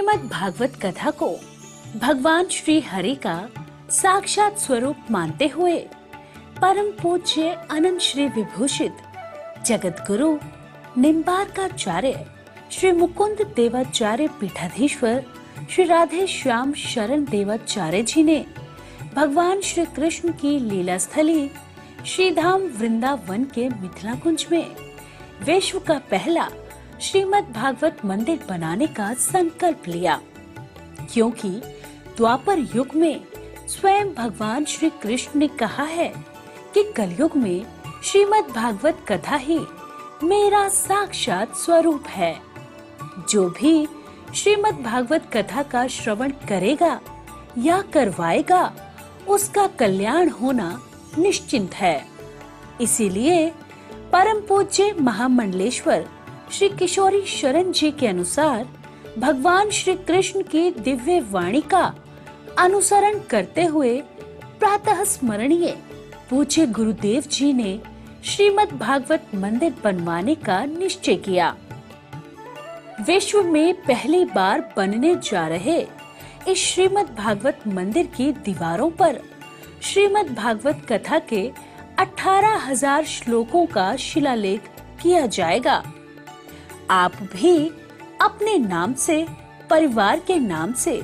श्रीमद् भागवत कथा को भगवान श्री हरि का साक्षात स्वरूप मानते हुए परम पूज्य अनंत श्री विभूषित जगत गुरु निम्बारकाचार्य श्री मुकुंद देवाचार्य पीठाधीश्वर श्री राधे श्याम शरण देवाचार्य जी ने भगवान श्री कृष्ण की लीला स्थली श्रीधाम वृंदावन के मिथिला कुंज में विश्व का पहला श्रीमद् भागवत मंदिर बनाने का संकल्प लिया, क्योंकि द्वापर युग में स्वयं भगवान श्री कृष्ण ने कहा है कि कलयुग में श्रीमद् भागवत कथा ही मेरा साक्षात स्वरूप है। जो भी श्रीमद् भागवत कथा का श्रवण करेगा या करवाएगा उसका कल्याण होना निश्चिंत है। इसीलिए परम पूज्य महामंडलेश्वर श्री किशोरी शरण जी के अनुसार भगवान श्री कृष्ण की दिव्य वाणी का अनुसरण करते हुए प्रातः स्मरणीय पूज्य गुरुदेव जी ने श्रीमद् भागवत मंदिर बनवाने का निश्चय किया। विश्व में पहली बार बनने जा रहे इस श्रीमद् भागवत मंदिर की दीवारों पर श्रीमद् भागवत कथा के 18,000 श्लोकों का शिलालेख किया जाएगा। आप भी अपने नाम से, परिवार के नाम से,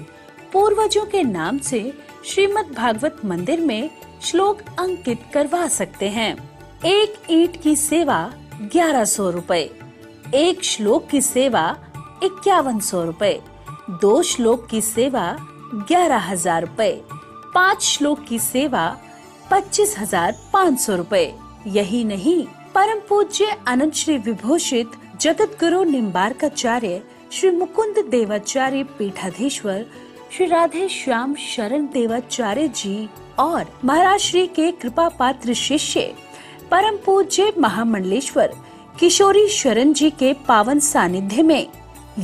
पूर्वजों के नाम से श्रीमद् भागवत मंदिर में श्लोक अंकित करवा सकते हैं। एक ईंट की सेवा 1100 रुपए, एक श्लोक की सेवा 5100 रुपए, 2 श्लोक की सेवा 11,000 रुपए, 5 श्लोक की सेवा 25,500 रुपए। यही नहीं, परम पूज्य अनंत श्री विभूषित जगत गुरु निम्बारकाचार्य श्री मुकुंद देवाचार्य पीठाधीश्वर श्री राधे श्याम शरण देवाचार्य जी और महाराज श्री के कृपा पात्र शिष्य परम पूज्य महामंडलेश्वर किशोरी शरण जी के पावन सानिध्य में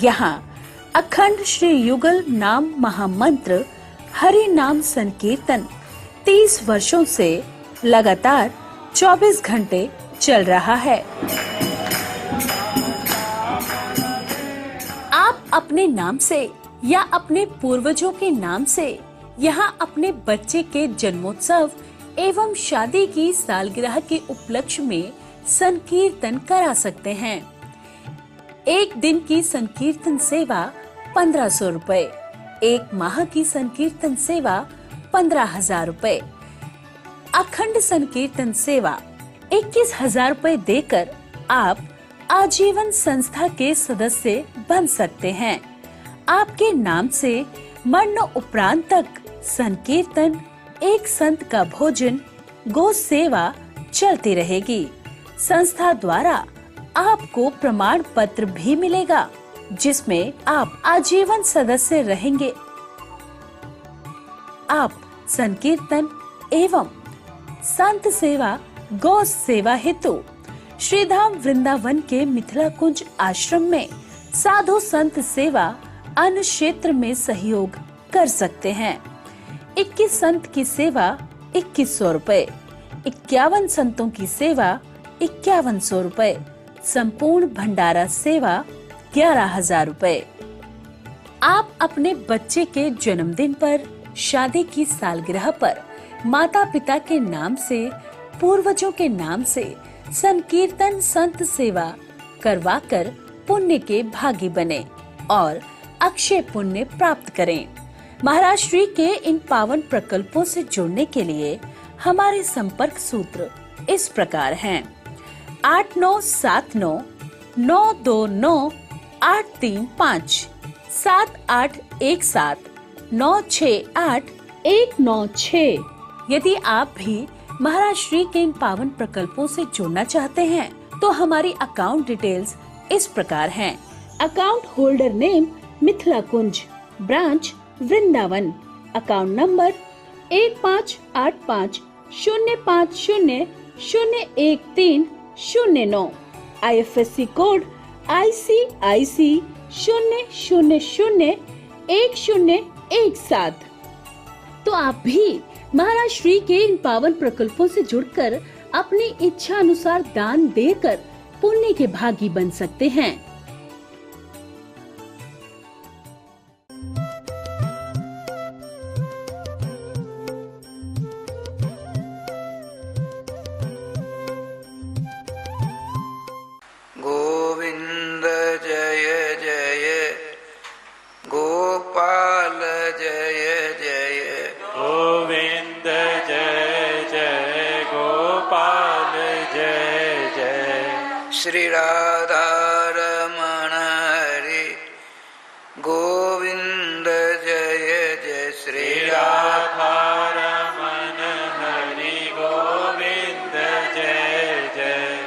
यहाँ अखंड श्री युगल नाम महामंत्र हरि नाम संकीर्तन 30 वर्षों से लगातार 24 घंटे चल रहा है। आप अपने नाम से या अपने पूर्वजों के नाम से यहाँ अपने बच्चे के जन्मोत्सव एवं शादी की सालगिरह के उपलक्ष्य में संकीर्तन करा सकते हैं। एक दिन की संकीर्तन सेवा 1500 रुपए, एक माह की संकीर्तन सेवा 15,000 रुपए, अखंड संकीर्तन सेवा 21,000 रुपए देकर आप आजीवन संस्था के सदस्य बन सकते हैं। आपके नाम से मरण उपरांत तक संकीर्तन, एक संत का भोजन, गो सेवा चलती रहेगी। संस्था द्वारा आपको प्रमाण पत्र भी मिलेगा जिसमें आप आजीवन सदस्य रहेंगे। आप संकीर्तन एवं संत सेवा, गौ सेवा हेतु श्रीधाम वृंदावन के मिथिला कुंज आश्रम में साधु संत सेवा अन्य क्षेत्र में सहयोग कर सकते हैं। 21 संत की सेवा 2100 रुपए, 51 संतों की सेवा 5100 रुपए, संपूर्ण भंडारा सेवा 11,000 रुपए। आप अपने बच्चे के जन्मदिन पर, शादी की सालगिरह पर माता पिता के नाम से, पूर्वजों के नाम से संकीर्तन संत सेवा करवाकर पुण्य के भागी बने और अक्षय पुण्य प्राप्त करें। महाराज श्री के इन पावन प्रकल्पों से जुड़ने के लिए हमारे संपर्क सूत्र इस प्रकार हैं: 8979 929 835, 7817 968 196। यदि आप भी महाराज श्री के इन पावन प्रकल्पों से जुड़ना चाहते हैं तो हमारी अकाउंट डिटेल्स इस प्रकार हैं। Account holder name Mithila Kunj, branch Vrindavan, account number 158505001309, IFSC code ICIC 0001017। तो आप भी महाराज श्री के इन पावन प्रकल्पों से जुड़कर अपनी इच्छा अनुसार दान देकर पुण्य के भागी बन सकते हैं। श्री राधा रमण हरे गोविंद जय जय श्री राधा रमण हरि गोविंद जय जय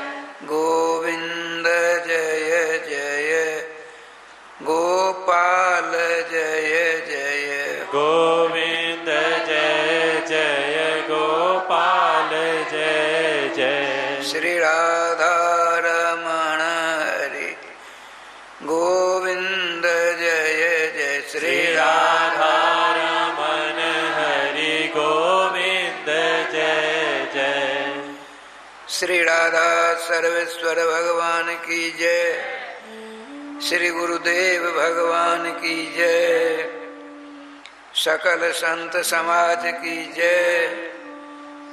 गोविंद जय जय गोपाल जय जय गोविंद जय जय गोपाल जय जय श्री राधा रमण हरि गोविंद जय जय श्री राधा रमण हरि गोविंद जय जय श्री राधा सर्वेश्वर भगवान की जय। श्री गुरुदेव भगवान की जय। सकल संत समाज की जय।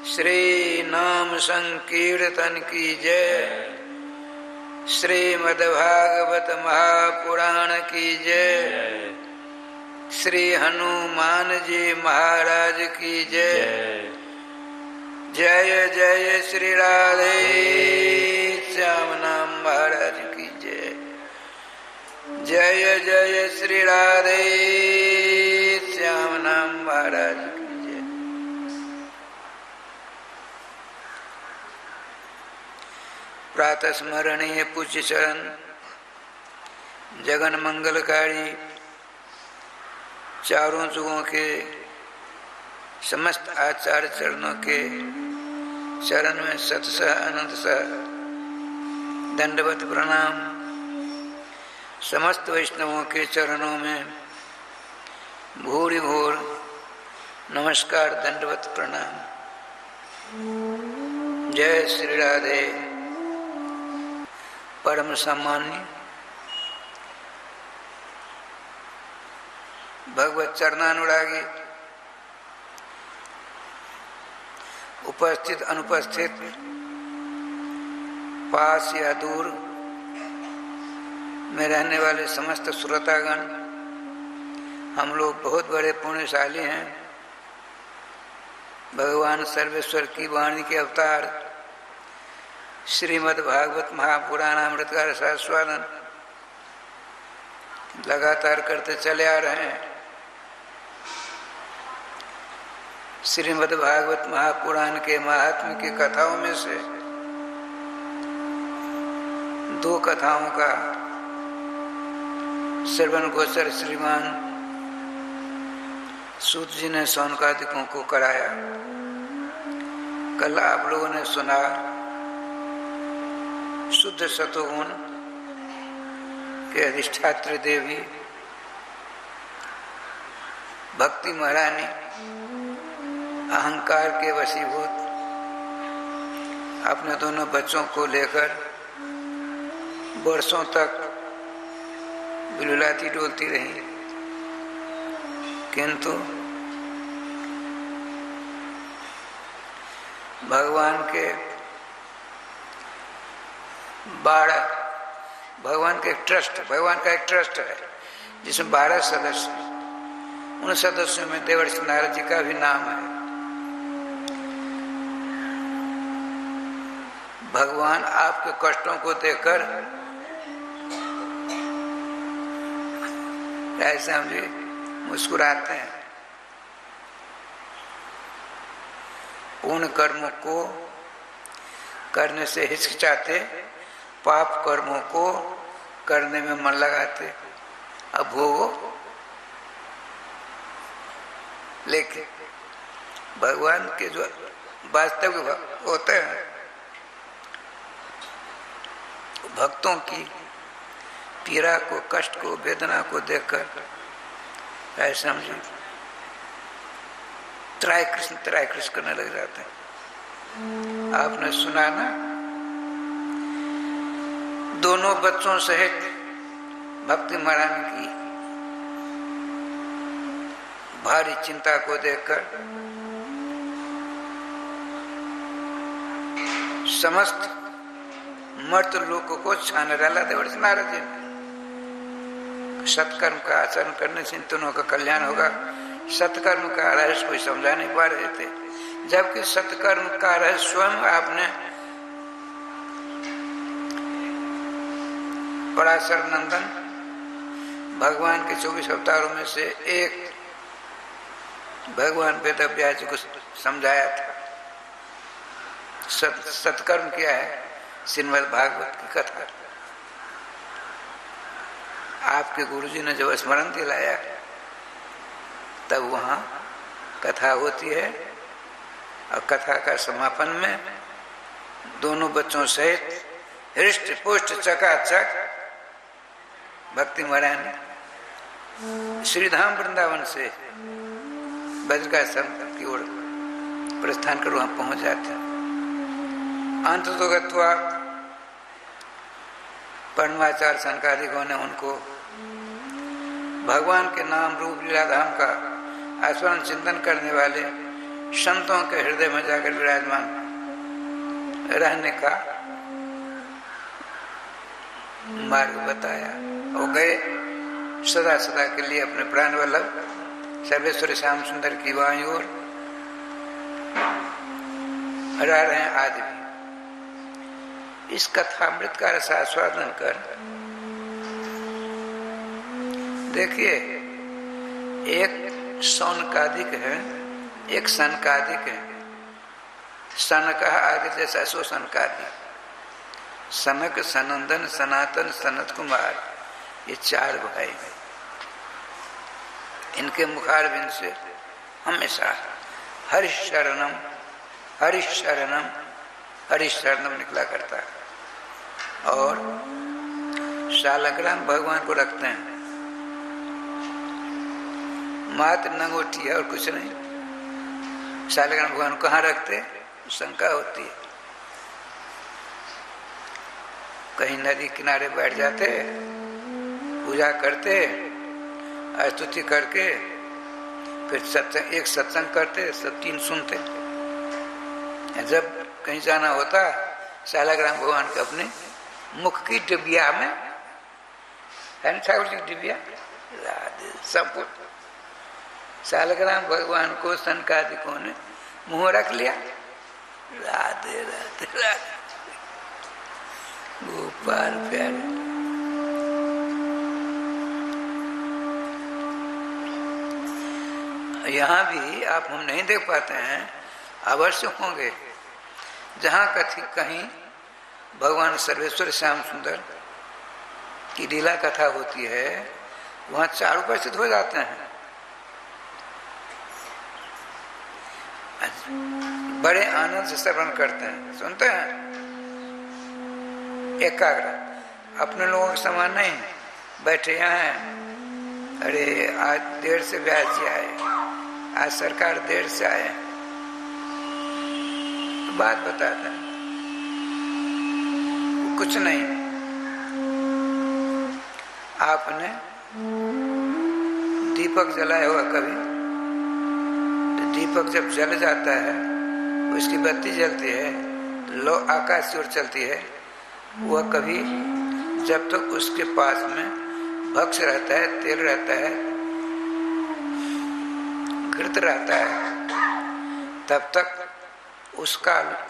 श्री नाम संकीर्तन की जय। श्रीमद्भागवत महापुराण की जय। श्री हनुमान जी महाराज की जय। जय जय श्री राधे श्याम नाम महाराज की जय। जय जय श्री राधे श्याम नाम महाराज की जय। प्रातः स्मरणीय पूज्य चरण जगन मंगलकारी चारों जुगों के समस्त आचार्य चरणों के चरण में सतसह अनंत सह दंडवत प्रणाम। समस्त वैष्णवों के चरणों में भूरि भूर नमस्कार दंडवत प्रणाम। जय श्री राधे। परम सम्मान्य भगवत चरणानुरागी उपस्थित अनुपस्थित पास या दूर में रहने वाले समस्त श्रोतागण, हम लोग बहुत बड़े पुण्यशाली हैं। भगवान सर्वेश्वर की वाणी के अवतार श्रीमद् भागवत महापुराण अमृत का रसास्वादन लगातार करते चले आ रहे हैं। श्रीमद् भागवत महापुराण के महात्म्य की कथाओं में से दो कथाओं का श्रवण गोचर श्रीमान सूत जी ने शौनकादिकों को कराया। कल आप लोगों ने सुना शुद्ध सतोगुण के अधिष्ठात्री देवी भक्ति महारानी अहंकार के वशीभूत अपने दोनों बच्चों को लेकर वर्षों तक बिलुलाती डोलती रही, किंतु भगवान के 12 भगवान का एक ट्रस्ट है जिसमें 12 सदस्य। उन सदस्यों में देवर्षि नारद जी का भी नाम है। भगवान आपके कष्टों को देखकर ऐसे समझे मुस्कुराते हैं। पूर्ण कर्मों को करने से हिचकिचाते, पाप कर्मों को करने में मन लगाते। अब भोगो, लेकिन भगवान के जो वास्तविक होते हैं भक्तों की पीड़ा को, कष्ट को, वेदना को देखकर ऐसे समझे त्राय कृष्ण करने लग जाते हैं। आपने सुना ना, दोनों बच्चों सहित भक्ति महारानी की भारी चिंता को देखकर समस्त मर्त लोगों को छान डाला देवर्षि नारद जी ने। सत्कर्म का आचरण करने से इन दोनों का कल्याण होगा। सत्कर्म का रहस्य कोई समझा नहीं पा रहे थे, जबकि सत्कर्म का रहस्य स्वयं आपने पराशर नंदन भगवान के 24 अवतारों में से एक भगवान वेदव्यास जी को समझाया था। सत्कर्म क्या है? श्रीमद् भागवत की कथा। आपके गुरुजी ने जब स्मरण दिलाया तब वहां कथा होती है, और कथा का समापन में दोनों बच्चों सहित हृष्ट पुष्ट चकाचक भक्ति महाराज श्रीधाम वृंदावन से बद्रिकाश्रम की ओर प्रस्थान कर वहां पहुंच जाते हैं। अंत तो गत्वा परमाचार्य सनकादिकों ने उनको भगवान के नाम रूप लीलाधाम का आस्वादन चिंतन करने वाले संतों के हृदय में जाकर विराजमान रहने का मार्ग बताया। वो गए सदा सदा के लिए अपने प्राण वल्लभ सर्वेश्वर श्याम सुंदर की वाणी ओर रह रहे हैं आज भी। इस कथामृत का रस आस्वादन कर देखिए, एक सौनकादिक है, एक सनकादिक है। सनक आदि जैसा सो सनकादिक। सनक, सनंदन, सनातन, सनत कुमार, ये 4 भाई हैं। इनके मुखारबिंद से हमेशा हरिशरणम हरिशरणम हरिशरणम निकला करता है। और शालग्राम भगवान को रखते हैं, मात्र नंगोटी है और कुछ नहीं। शालग्राम भगवान को कहाँ रखते? शंका होती है। कहीं नदी किनारे बैठ जाते, पूजा करते, स्तुति करके फिर सत्संग, एक सत्संग करते, सब 3 सुनते। जब कहीं जाना होता, शालग्राम भगवान के अपने मुख की डिबिया में है ना, ठाकुर जी की डिबिया सब कुछ शालग्राम भगवान को सनकादिकों ने मुंह रख लिया। राधे राधे राधे गोपाल प्यारे। यहाँ भी आप हम नहीं देख पाते हैं, अवश्य होंगे जहाँ कहीं भगवान सर्वेश्वर श्याम सुंदर की लीला कथा होती है, वहाँ 4 उपस्थित हो जाते हैं। बड़े आनंद से श्रवण करते हैं, सुनते हैं, एकाग्र। अपने लोगों के समान नहीं बैठे यहाँ हैं, अरे आज देर से व्यास जी आए, आज सरकार देर से आए, बात बताता है, कुछ नहीं। आपने दीपक जलाया हुआ कभी? तो दीपक जब जल जाता है, उसकी बत्ती जलती है, लो आकाश की ओर चलती है, वह कभी जब तक उसके पास में भक्ष रहता है, तेल रहता है, घृत रहता है, तब तक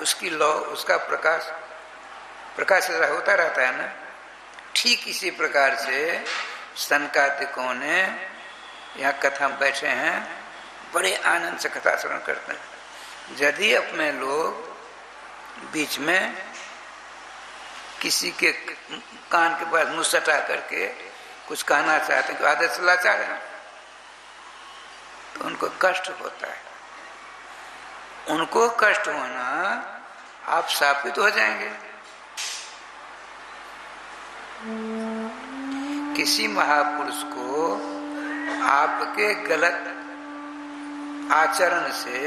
उसकी लौ, उसका प्रकाश होता रहता है ना। ठीक इसी प्रकार से सनकादिकों ने यहाँ कथा में बैठे हैं, बड़े आनंद से कथा श्रवण करते हैं। यदि अपने लोग बीच में किसी के कान के पास मुँह सटा करके कुछ कहना चाहते हैं, तो आदत से लाचार है, तो उनको कष्ट होता है। उनको कष्ट होना आप शापित हो जाएंगे। किसी महापुरुष को आपके गलत आचरण से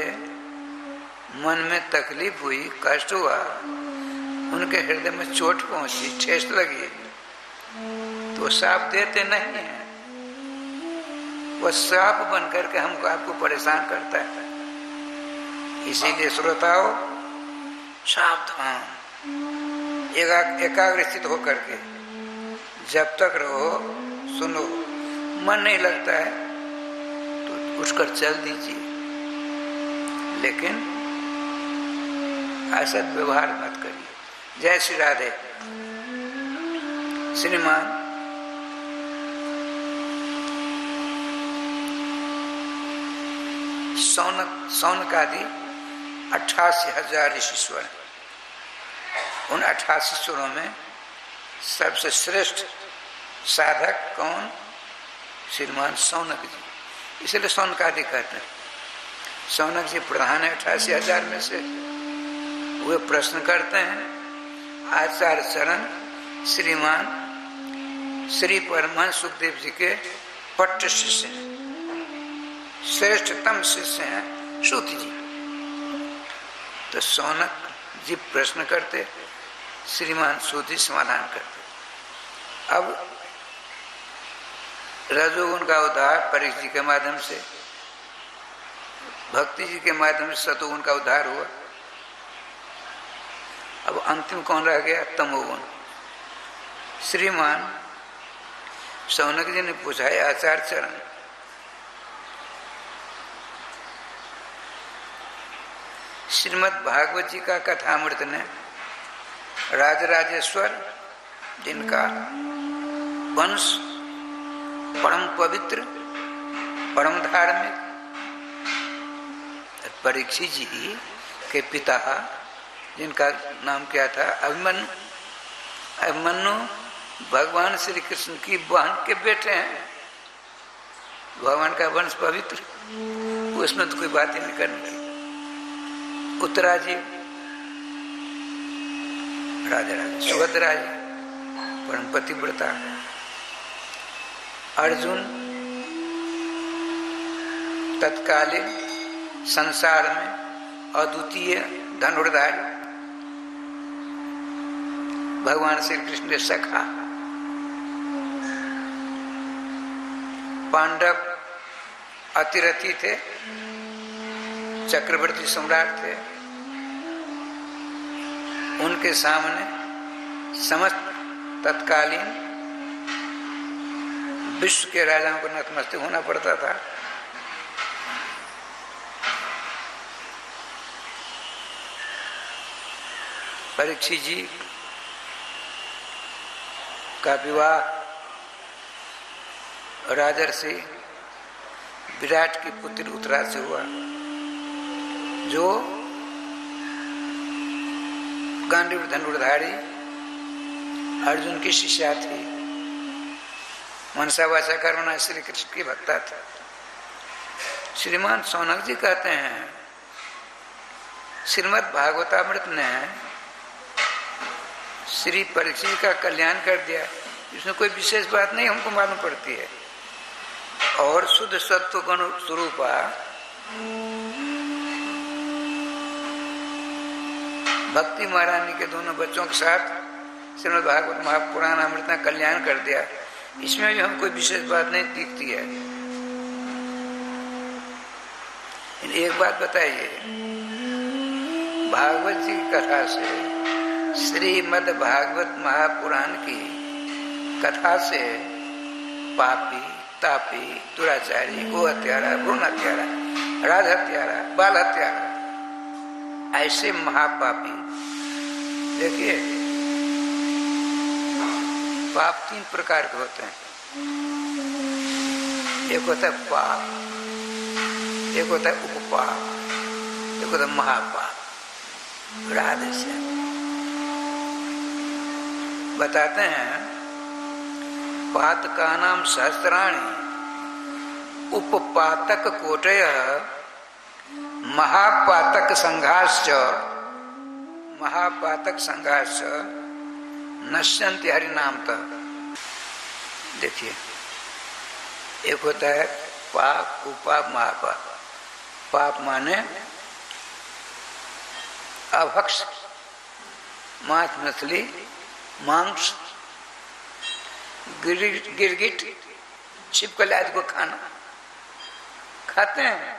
मन में तकलीफ हुई, कष्ट हुआ, उनके हृदय में चोट पहुंची, ठेस लगी, तो शाप देते नहीं है, वह शाप बन करके हमको आपको परेशान करता है। इसीलिए श्रोताओं, सावधान, एकाग्रचित होकर के जब तक रहो, सुनो, मन नहीं लगता है तो उठकर चल दीजिए, लेकिन असद व्यवहार मत करिए। जय श्री राधे। श्रीमान सौनक आदि 88,000 ऋषिश्वर हैं। उन 88 स्वरों में सबसे श्रेष्ठ साधक कौन? श्रीमान सौनक जी, इसलिए सौनक आदि कहते हैं। सौनक जी प्रधान है 88,000 में से। वे प्रश्न करते हैं। आचार्य चरण श्रीमान श्री परमहंस सुखदेव जी के पट्ट शिष्य हैं, श्रेष्ठतम शिष्य हैं सूत जी। तो सौनक जी प्रश्न करते, श्रीमान सूत जी समाधान करते। अब रजोगुण का उद्धार परीक्षा जी के माध्यम से, भक्ति जी के माध्यम से सतोगुण का उद्धार हुआ। अब अंतिम कौन रह गया? तमोगुण। श्रीमान सौनक जी ने पूछा है आचार्य चरण, श्रीमद् भागवत जी का कथामृत ने राजराजेश्वर जिनका वंश परम पवित्र परम धार्मिक, परीक्षित जी के पिता जिनका नाम क्या था? अभिमन्यु। अभिमन्यु भगवान श्री कृष्ण की बहन के बेटे हैं। भगवान का वंश पवित्र, उसमें तो कोई बात ही नहीं करनी थी। उत्तरा जी राजा सुभद्रा जी परम पतिव्रता। अर्जुन तत्कालीन संसार में अद्वितीय धनुर्धारी भगवान श्री कृष्ण के सखा। पांडव अतिरथी थे, चक्रवर्ती सम्राट थे। उनके सामने समस्त तत्कालीन विश्व के राजाओं को नतमस्तक होना पड़ता था। परीक्षित जी का विवाह राजर्षि विराट की पुत्री उत्तरा से हुआ, जो गांडीव धनुर्धारी अर्जुन की शिष्या थी। मनसा वाचा कर्मणा श्री कृष्ण की भक्ता था। श्रीमान सौनक जी कहते हैं श्रीमद् भागवतामृत ने श्री परीक्षित का कल्याण कर दिया, इसमें कोई विशेष बात नहीं हमको मालूम पड़ती है। और शुद्ध सत्व गुण स्वरूपा भक्ति महारानी के दोनों बच्चों के साथ श्रीमद् भागवत महापुराण अमृत ने कल्याण कर दिया, इसमें भी हम कोई विशेष बात नहीं दिखती है। एक बात बताइए, भागवत जी की कथा से, श्रीमद् भागवत महापुराण की कथा से पापी तापी दुराचारी गो हत्यारा भ्रूण हत्यारा राज हत्यारा बाल हत्यारा ऐसे महापापी, देखिए पाप 3 प्रकार के होते हैं। एक होता है पाप, एक होता है उपपाप, एक होता है महापाप। राधे से बताते हैं पातका नाम सहस्राणी उपपातक कोटय महापातक संघाश्च नश्यन्ति हरिनामतः। देखिए एक होता है पाप उपाप महापाप। पाप माने अभक्ष मांस मछली मांस गिरगिट छिपकली आदि को खाना खाते हैं,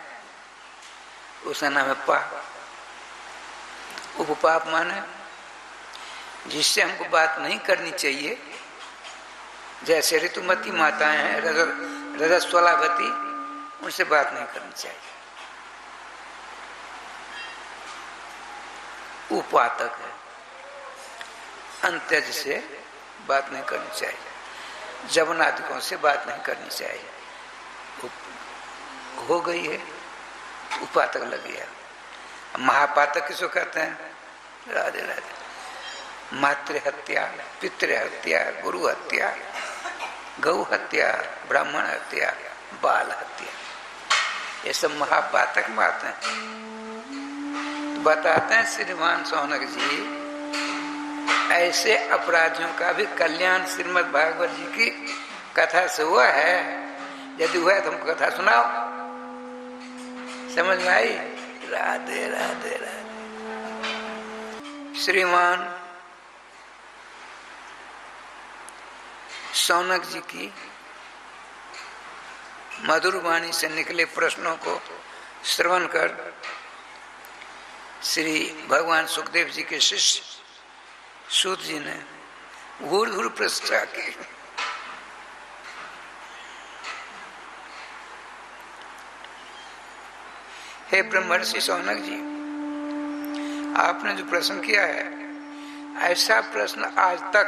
उसका नाम है पाप। उपपाप माने जिससे हमको बात नहीं करनी चाहिए, जैसे ऋतुमती माताएं हैं रजस्वलावती, उनसे बात नहीं करनी चाहिए। उपातक है, अंत्यज से बात नहीं करनी चाहिए, जवनादिकों से बात नहीं करनी चाहिए। हो गई है उपातक लग गया। महापातक किसको कहते हैं? राधे राधे। मातृ हत्या, पितृ हत्या, गुरु हत्या, गौ हत्या, ब्राह्मण हत्या, बाल हत्या, ये सब महापातक बातें हैं। तो बताते हैं श्रीमान सौनक जी, ऐसे अपराधियों का भी कल्याण श्रीमद् भागवत जी की कथा से हुआ है। यदि हुआ है तो हमको कथा सुनाओ। समझ में आई? राधे राधे राधे। श्रीमान सौनक जी की मधुर वाणी से निकले प्रश्नों को श्रवण कर श्री भगवान सुखदेव जी के शिष्य सूत जी ने घूर घूर प्रशंसा की। हे ब्रह्मर्षि सौनक जी, आपने जो प्रश्न किया है, ऐसा प्रश्न आज तक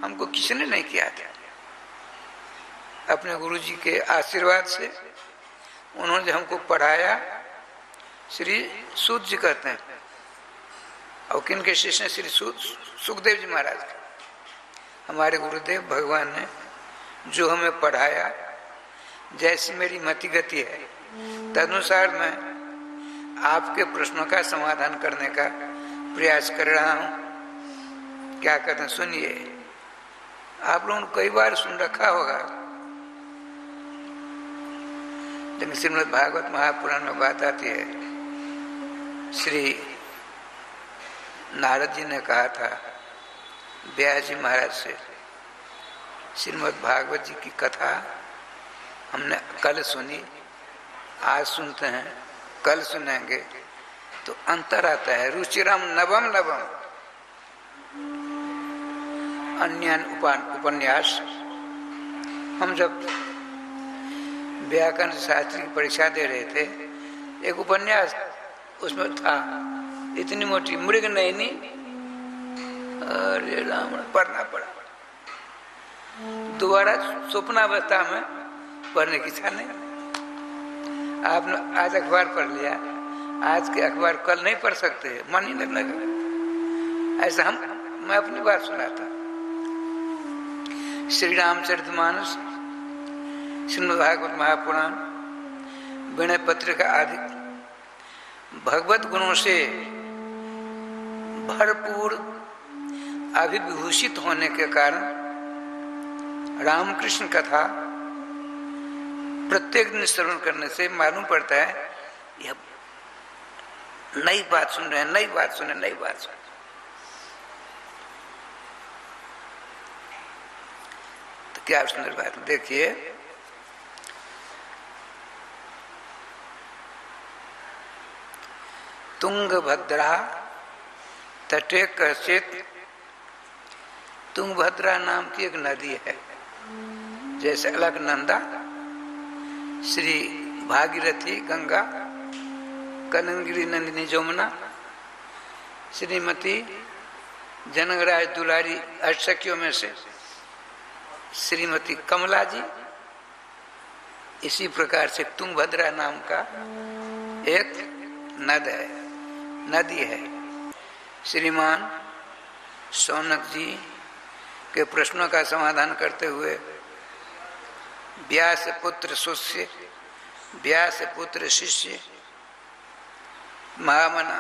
हमको किसी ने नहीं किया था। अपने गुरु जी के आशीर्वाद से उन्होंने हमको पढ़ाया। श्री सूत जी कहते हैं, और किनके शिष्य हैं? श्री सुखदेव जी महाराज। हमारे गुरुदेव भगवान ने जो हमें पढ़ाया, जैसी मेरी मति गति है तदनुसार मैं आपके प्रश्नों का समाधान करने का प्रयास कर रहा हूं। क्या कहते हैं सुनिए। आप लोगों ने कई बार सुन रखा होगा, लेकिन श्रीमद् भागवत महापुराण में बात आती है। श्री नारद जी ने कहा था व्यास जी महाराज से, श्रीमद् भागवत जी की कथा हमने कल सुनी, आज सुनते हैं, कल सुनेंगे, तो अंतर आता है। रुचिरम नवम नवम अन्य उपन्यास। हम जब व्याकरण शास्त्री की परीक्षा दे रहे थे, एक उपन्यास उसमें था इतनी मोटी मृग नयनी, अरे राम, पढ़ना पड़ा। दोबारा स्वप्नावस्था में पढ़ने की इच्छा नहीं। आपने आज अखबार पढ़ लिया, आज के अखबार कल नहीं पढ़ सकते, मन ही नहीं लगा। ऐसा मैं अपनी बात सुनाता। श्री रामचरितमानस, श्रीमद् भागवत महापुराण, विनय पत्रिका आदि भगवत गुणों से भरपूर अभिभूषित होने के कारण रामकृष्ण कथा प्रत्येक दिन श्रवण करने से मालूम पड़ता है यह नई बात सुन रहे हैं, नई बात सुने, नई बात सुने। तो क्या सुंदर बात देखिए। तुंगभद्रा तटे कश्चित, तुंगभद्रा नाम की एक नदी है, जैसे अलकनंदा, श्री भागीरथी गंगा, कनंगिरी नंदिनी जमुना, श्रीमती जनकराज दुलारी अष्टसखियों में से श्रीमती कमला जी। इसी प्रकार से तुंगभद्रा नाम का एक नदी है। श्रीमान सौनक जी के प्रश्नों का समाधान करते हुए व्यास पुत्र शिष्य महामना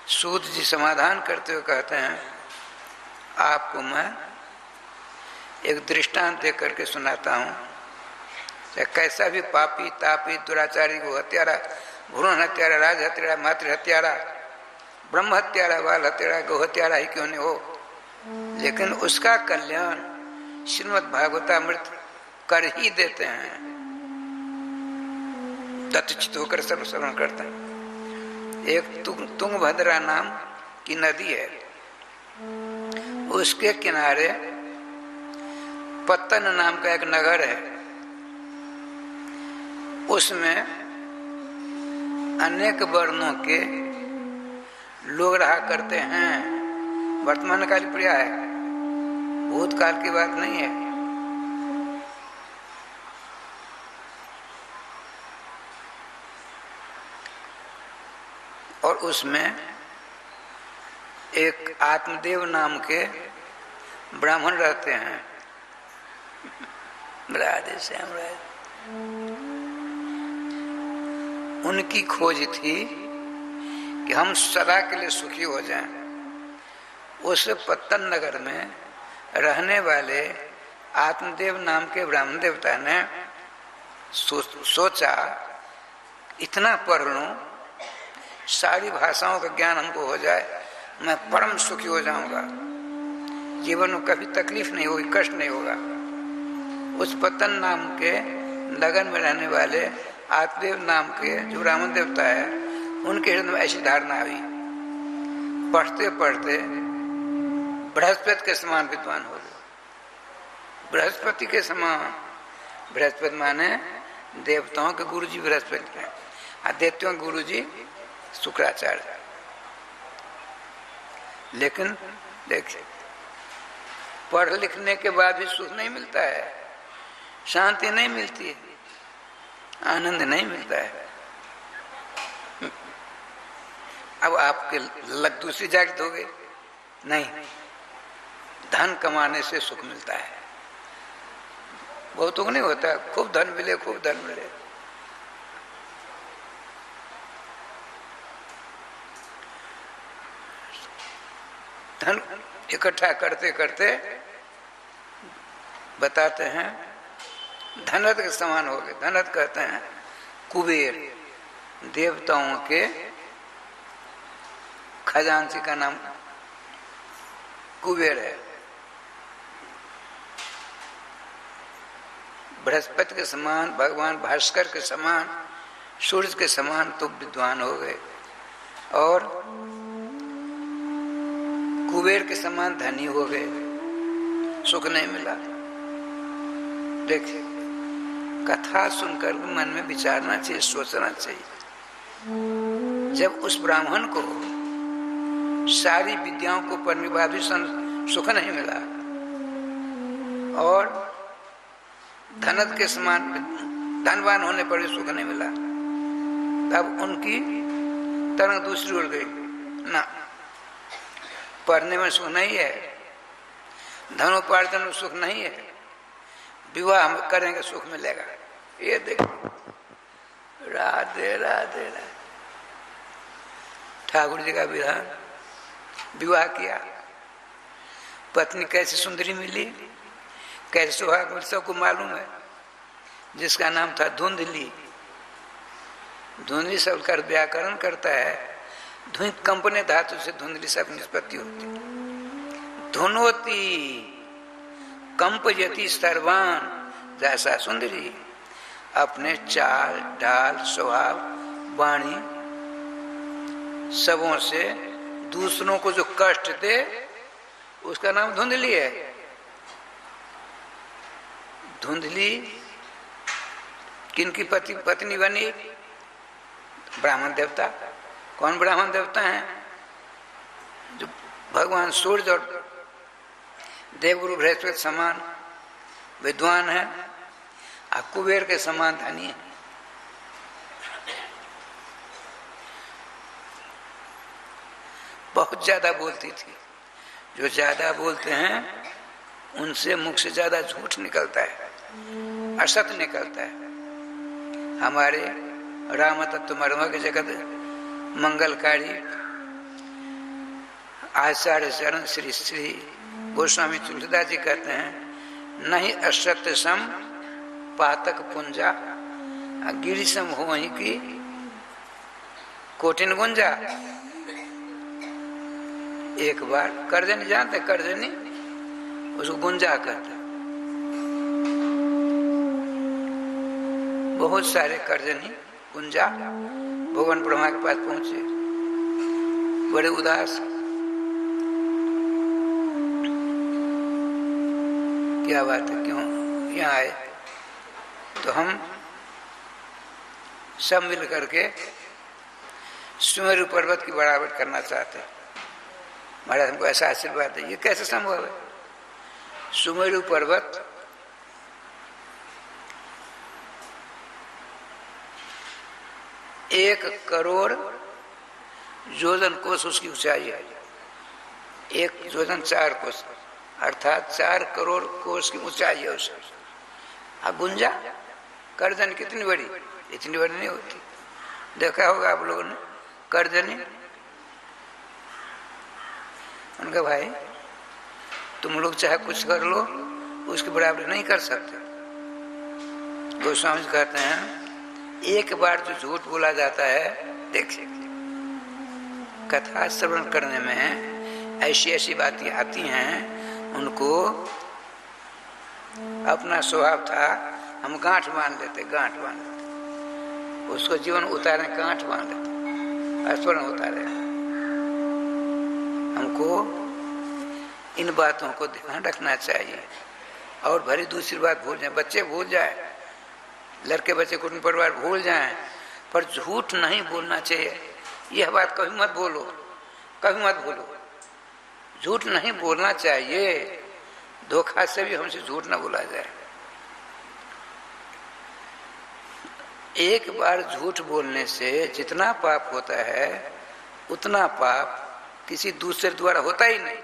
सूत जी समाधान करते हुए कहते हैं, आपको मैं एक दृष्टांत दे करके सुनाता हूँ। कैसा भी पापी, तापी, दुराचारी, गो हत्यारा, भ्रूण हत्यारा, राज हत्यारा, मातृ हत्यारा, ब्रह्म हत्यारा, बाल हत्यारा, गौ हत्यारा ही क्यों नहीं हो, लेकिन उसका कल्याण श्रीमद् भागवतामृत कर ही देते हैं। दत्तचित होकर सर्वश्रवण करते हैं। एक तुंगभद्रा नाम की नदी है, उसके किनारे पत्तन नाम का एक नगर है। उसमें अनेक वर्णों के लोग रहा करते हैं। वर्तमान काल प्रिय है, भूतकाल की बात नहीं है। और उसमें एक आत्मदेव नाम के ब्राह्मण रहते हैं। राधे श्याम राधे। उनकी खोज थी कि हम सदा के लिए सुखी हो जाएं। उस पत्तन नगर में रहने वाले आत्मदेव नाम के ब्राह्मण देवता ने सोचा इतना पढ़ लूं, सारी भाषाओं का ज्ञान हमको हो जाए, मैं परम सुखी हो जाऊंगा, जीवन में कभी तकलीफ नहीं होगी, कष्ट नहीं होगा। उस पतन नाम के नगर में रहने वाले आत्मदेव नाम के जो ब्राह्मण देवता है, उनके हृदय में ऐसी धारणा आई। पढ़ते पढ़ते बृहस्पति के समान विद्वान हो गए। बृहस्पति के समान, बृहस्पति माने देवताओं के गुरु जी बृहस्पति हैं, देवताओं के गुरु जी शुक्राचार्य। लेकिन देखिए, पढ़ लिखने के बाद भी सुख नहीं मिलता है, शांति नहीं मिलती है, आनंद नहीं मिलता है। अब आपके लग दूसरी जागृत हो गई, नहीं, धन कमाने से सुख मिलता है। बहुतों को नहीं होता, खूब धन मिले, खूब धन मिले। धन इकट्ठा करते करते बताते हैं धनत के समान हो गए। धनत कहते हैं कुबेर, देवताओं के खजांची का नाम कुबेर है। बृहस्पति के समान, भगवान भास्कर के समान, सूर्य के समान तो विद्वान हो गए, और कुबेर के समान धनी हो गए, सुख नहीं मिला। देखिए, कथा सुनकर मन में विचारना चाहिए, सोचना चाहिए। जब उस ब्राह्मण को सारी विद्याओं को पढ़ने के बाद भी सुख नहीं मिला, और धनत के समान धनवान होने पर भी सुख नहीं मिला, तब उनकी तरंग दूसरी उड़ गई। ना, पढ़ने में सुख नहीं है, धनोपार्जन में सुख नहीं है, विवाह हम करेंगे सुख मिलेगा। ये देखो, राधे राधे राधे। ठाकुर जी का विधान, विवाह किया, पत्नी कैसी सुंदरी मिली, कैसे सुहाग मिली, सबको मालूम है। जिसका नाम था धुंधली। धुंधली शब्द का व्याकरण करता है, धुंध कंपने धातु से धुंधली शब्द निष्पत्ति होती। धुनोती कंपयति सर्वान, जैसा सुंदरी अपने चाल ढाल स्वभाव वाणी सबों से दूसरों को जो कष्ट दे, उसका नाम धुंधली है। धुंधली किनकी पत्नी बनी? ब्राह्मण देवता। कौन ब्राह्मण देवता हैं? जो भगवान सूर्य और देवगुरु बृहस्पति समान विद्वान है, और कुबेर के समान धनी है। बहुत ज्यादा बोलती थी। जो ज्यादा बोलते हैं उनसे मुख से ज्यादा झूठ निकलता है, असत्य निकलता है। हमारे राम तत्व मर्म के जगत मंगलकारी आचार्य चरण श्री श्री गोस्वामी तुलसीदास जी कहते हैं, नहीं असत्य सम पातक पुंजा, गिरी सम हो वहीं की कोटिन गुंजा। एक बार करजनी, जानते करजनी, उसको गुंजा कहता। बहुत सारे करजनी गुंजा भगवान ब्रह्मा के पास पहुंचे, बड़े उदास। क्या बात है, क्यों यहाँ आए? तो हम सब मिल करके सुमेरु पर्वत की बराबर करना चाहते हैं। महाराज हमको ऐसा आशीर्वाद है। ये कैसे संभव है? सुमेरु पर्वत 1 करोड़ योजन कोस उसकी ऊंचाई है। 1 योजन 4 कोस, अर्थात 4 करोड़ कोस की ऊंचाई है उसे। गुंजा करजन कितनी बड़ी, इतनी बड़ी नहीं होती। देखा होगा आप लोगों ने करजनी। उनका भाई तुम लोग चाहे कुछ कर लो, उसके बराबर नहीं कर सकते। गोस्वामी जी कहते हैं एक बार जो झूठ बोला जाता है, देखिए कथा श्रवण करने में ऐसी ऐसी बातें आती हैं, उनको अपना स्वभाव था हम गांठ बांध लेते, गांठ बांध लेते, उसको जीवन उतारे गांठ बांध लेते, स्मरण उतारे। हमको इन बातों को ध्यान रखना चाहिए। और भरी दूसरी बात भूल जाए, बच्चे भूल जाए, लड़के बच्चे कुटुंब परिवार भूल जाएं, पर झूठ नहीं बोलना चाहिए। यह बात कभी मत बोलो, कभी मत बोलो, झूठ नहीं बोलना चाहिए। धोखा से भी हमसे झूठ ना बोला जाए। एक बार झूठ बोलने से जितना पाप होता है, उतना पाप किसी दूसरे द्वारा होता ही नहीं।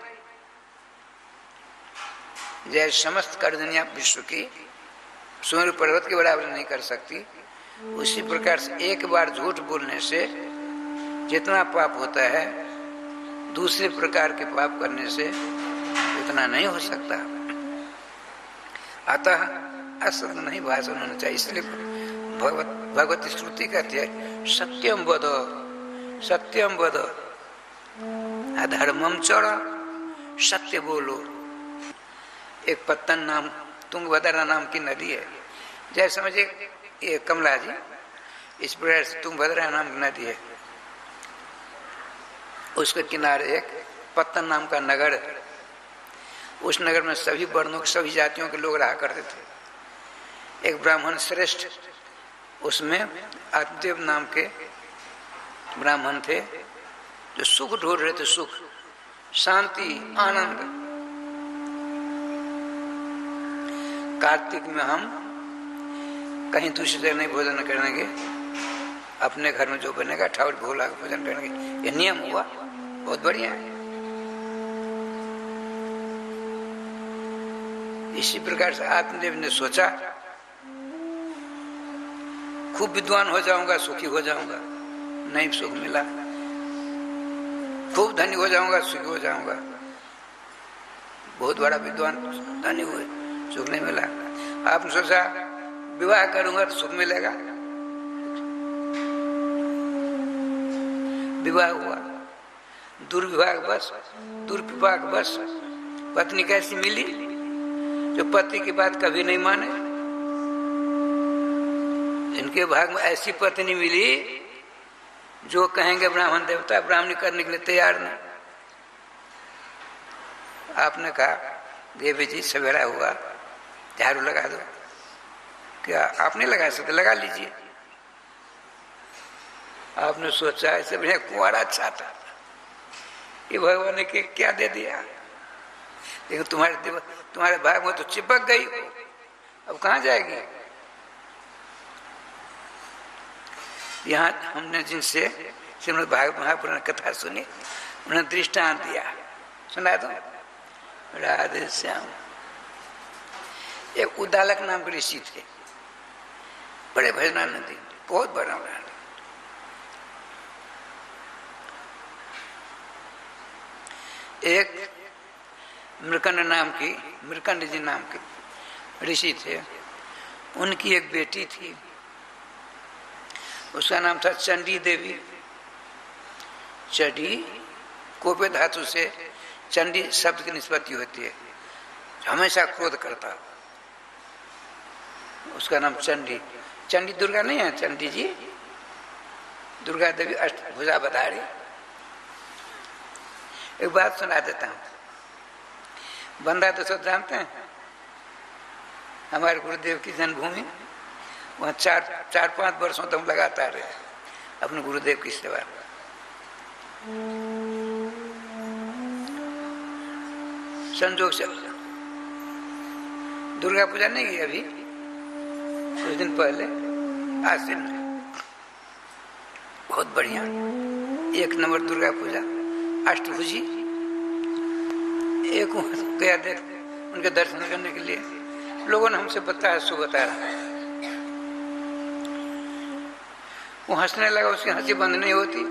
जैसे समस्त करदनियां विश्व की सूर्य पर्वत के बराबर नहीं कर सकती, उसी प्रकार से एक बार झूठ बोलने से जितना पाप होता है, दूसरे प्रकार के पाप करने से उतना नहीं हो सकता। अतः असत नहीं भाषण होना चाहिए। इसलिए भगवत श्रुति कहती है सत्यम वद, सत्यम वद, अधर्मम चढ़, सत्य बोलो। एक पत्तन नाम तुंगभद्रा नाम की नदी है, जैसे समझिए ये कमला जी, इस प्रकार से तुंगभद्रा नाम की नदी है, उसके किनारे एक पत्तन नाम का नगर है। उस नगर में सभी वर्णों के, सभी जातियों के लोग रहा करते थे। एक ब्राह्मण श्रेष्ठ, उसमें आत्मदेव नाम के ब्राह्मण थे, जो सुख ढूंढ रहे थे, सुख, शांति, आनंद। कार्तिक में हम कहीं दूसरी जगह नहीं भोजन करेंगे, अपने घर में जो बनेगा ठाकुर भोला का भोजन करेंगे। ये नियम हुआ, बहुत बढ़िया है। इसी प्रकार से आत्मदेव ने सोचा खूब विद्वान हो जाऊंगा, सुखी हो जाऊंगा, नहीं सुख मिला। खूब धनी हो जाऊंगा, सुखी हो जाऊंगा, बहुत बड़ा विद्वान धनी हुए, सुख नहीं मिला। आपने सोचा विवाह करूंगा तो सुख मिलेगा, विवाह हुआ, दुर्विवाह बस, दुर्विवाह बस। पत्नी कैसी मिली, जो पति की बात कभी नहीं माने। इनके भाग में ऐसी पत्नी मिली जो कहेंगे ब्राह्मण देवता, ब्राह्मणी करने के लिए तैयार नहीं। आपने कहा देवी जी सवेरा हुआ, झाड़ू लगा दो। क्या आप नहीं लगा सकते? लगा लीजिए। आपने सोचा ऐसे बढ़िया कुंवारा अच्छा था, ये भगवान ने क्या दे दिया, लेकिन तुम्हारे भाग में तो चिपक गई, अब कहाँ जाएगी। यहाँ हमने जिनसे श्रीमद् भागवत महापुराण कथा सुनी, उन्होंने दृष्टांत दिया, सुना दो। राधे श्याम। एक उद्दालक नाम के ऋषि थे, बड़े भजनानंदी, बहुत बड़ा बड़ा। एक मृकंड जी नाम के ऋषि थे, उनकी एक बेटी थी, उसका नाम था चंडी देवी। चंडी कोपे धातु से चंडी शब्द की निष्पत्ति होती है, हमेशा क्रोध करता। उसका नाम चंडी। चंडी दुर्गा नहीं है, चंडी जी दुर्गा देवी अष्टभुजा बधारी। एक बात सुना देता हूँ, बंदा तो सब जानते हैं, हमारे गुरुदेव की जन्मभूमि, वहाँ 4-5 वर्षों तक लगातार रहे अपने गुरुदेव की सेवा। संजोग से दुर्गा पूजा नहीं की अभी, कुछ दिन पहले, आश्विन में, बहुत बढ़िया। एक नंबर दुर्गा पूजा अष्टभुजी। एक गया देख उनके दर्शन करने के लिए, लोगों ने हमसे बताया, सो बता रहा। वो हंसने लगा, उसकी हंसी बंद नहीं होती।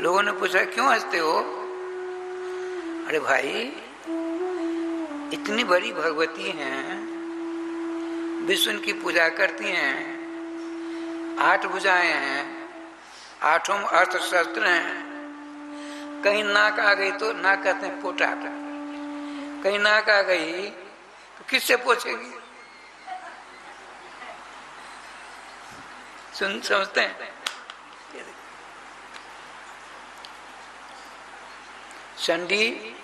लोगों ने पूछा क्यों हंसते हो? अरे भाई, इतनी बड़ी भगवती हैं, विष्णु की पूजा करती हैं, 8 भुजाएं हैं, 8 अस्त्र शस्त्र हैं। कहीं नाक आ गई तो नाक कहते हैं पोटाट, कहीं नाक आ गई तो किससे पूछेगी? सुन समझते हैं? चंडी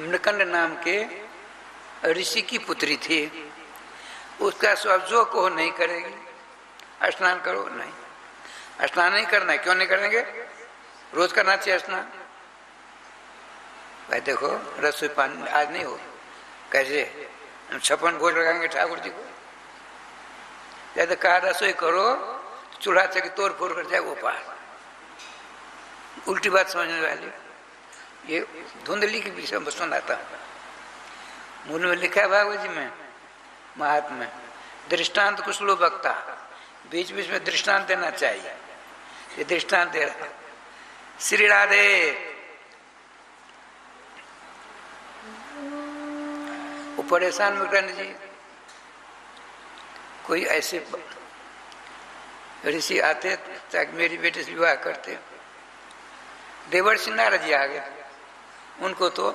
मृकंड नाम के ऋषि की पुत्री थी। उसका स्वभाव जो कहो नहीं करेगी। स्नान करो, नहीं स्नान नहीं करना है। क्यों नहीं करेंगे? रोज करना चाहिए स्नान। भाई देखो, रसोई पानी आज नहीं हो, कैसे हम 56 भोज लगाएंगे ठाकुर जी को? जैसे कहा रसोई करो, चूल्हा चकी तोड़ फोड़ कर जाए वो पार। उल्टी बात समझने वाली, ये धुंधली के विषय में सुनाता हूँ। मूल में लिखा है भागवत जी में, महात्मा में, दृष्टांत कुछ लोग बकता, बीच बीच में दृष्टांत देना चाहिए। ये दृष्टांत दे रहा। श्री राधे वो परेशान मकरंद जी, कोई ऐसे ऋषि आते ताकि मेरी बेटी से विवाह करते। देवर्षि नारद जी आ गए। उनको तो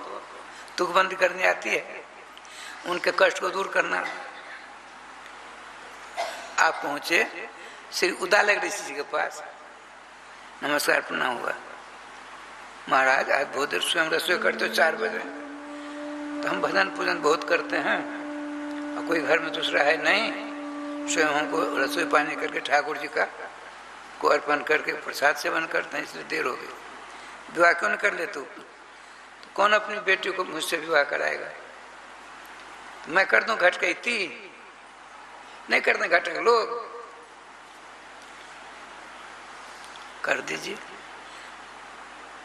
तुकबंदी करनी आती है, उनके कष्ट को दूर करना। आप पहुंचे श्री उदालक ऋषि जी के पास, नमस्कार प्रणाम हुआ। महाराज आज बहुत देर स्वयं रसोई करते हो, 4 बजे, तो हम भजन पूजन बहुत करते हैं और कोई घर में दूसरा है नहीं, स्वयं हमको रसोई पानी करके ठाकुर जी का को अर्पण करके प्रसाद सेवन करते हैं, इसलिए देर हो गई। विवाह क्यों नहीं कर ले तू? तो कौन अपनी बेटी को मुझसे विवाह कराएगा? तो मैं कर दूं घट गई थी, नहीं करते घटक लोग, कर दीजिए।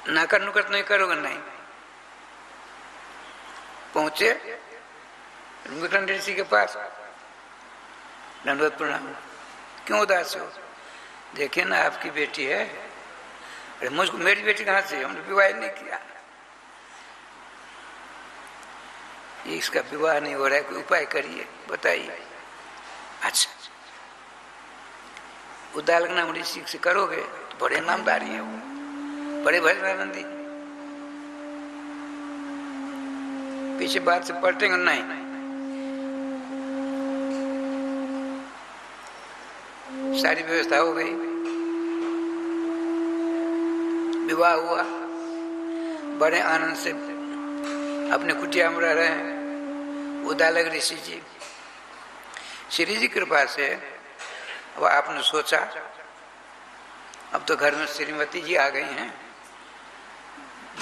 ना करने कर तो नहीं करोगे, नहीं। पहुंचे मृकंड ऋषि के पास, दंडवत प्रणाम। क्यों उदास हो? देखिए ना आपकी बेटी है। अरे मुझको मेरी बेटी कहाँ से? हमने विवाह नहीं किया। इसका विवाह नहीं हो रहा है, कोई उपाय करिए, बताइए। अच्छा, उदालक नाम ऋषि से करोगे तो बड़े नामदारी है वो, बड़े भजनानंदी। पीछे बात से पलटेंगे नहीं। सारी व्यवस्था हो गई, विवाह हुआ, बड़े आनंद से अपने कुटिया में रह रहे हैं उदालक ऋषि जी। श्री जी कृपा से अब आपने सोचा अब तो घर में श्रीमती जी आ गई हैं,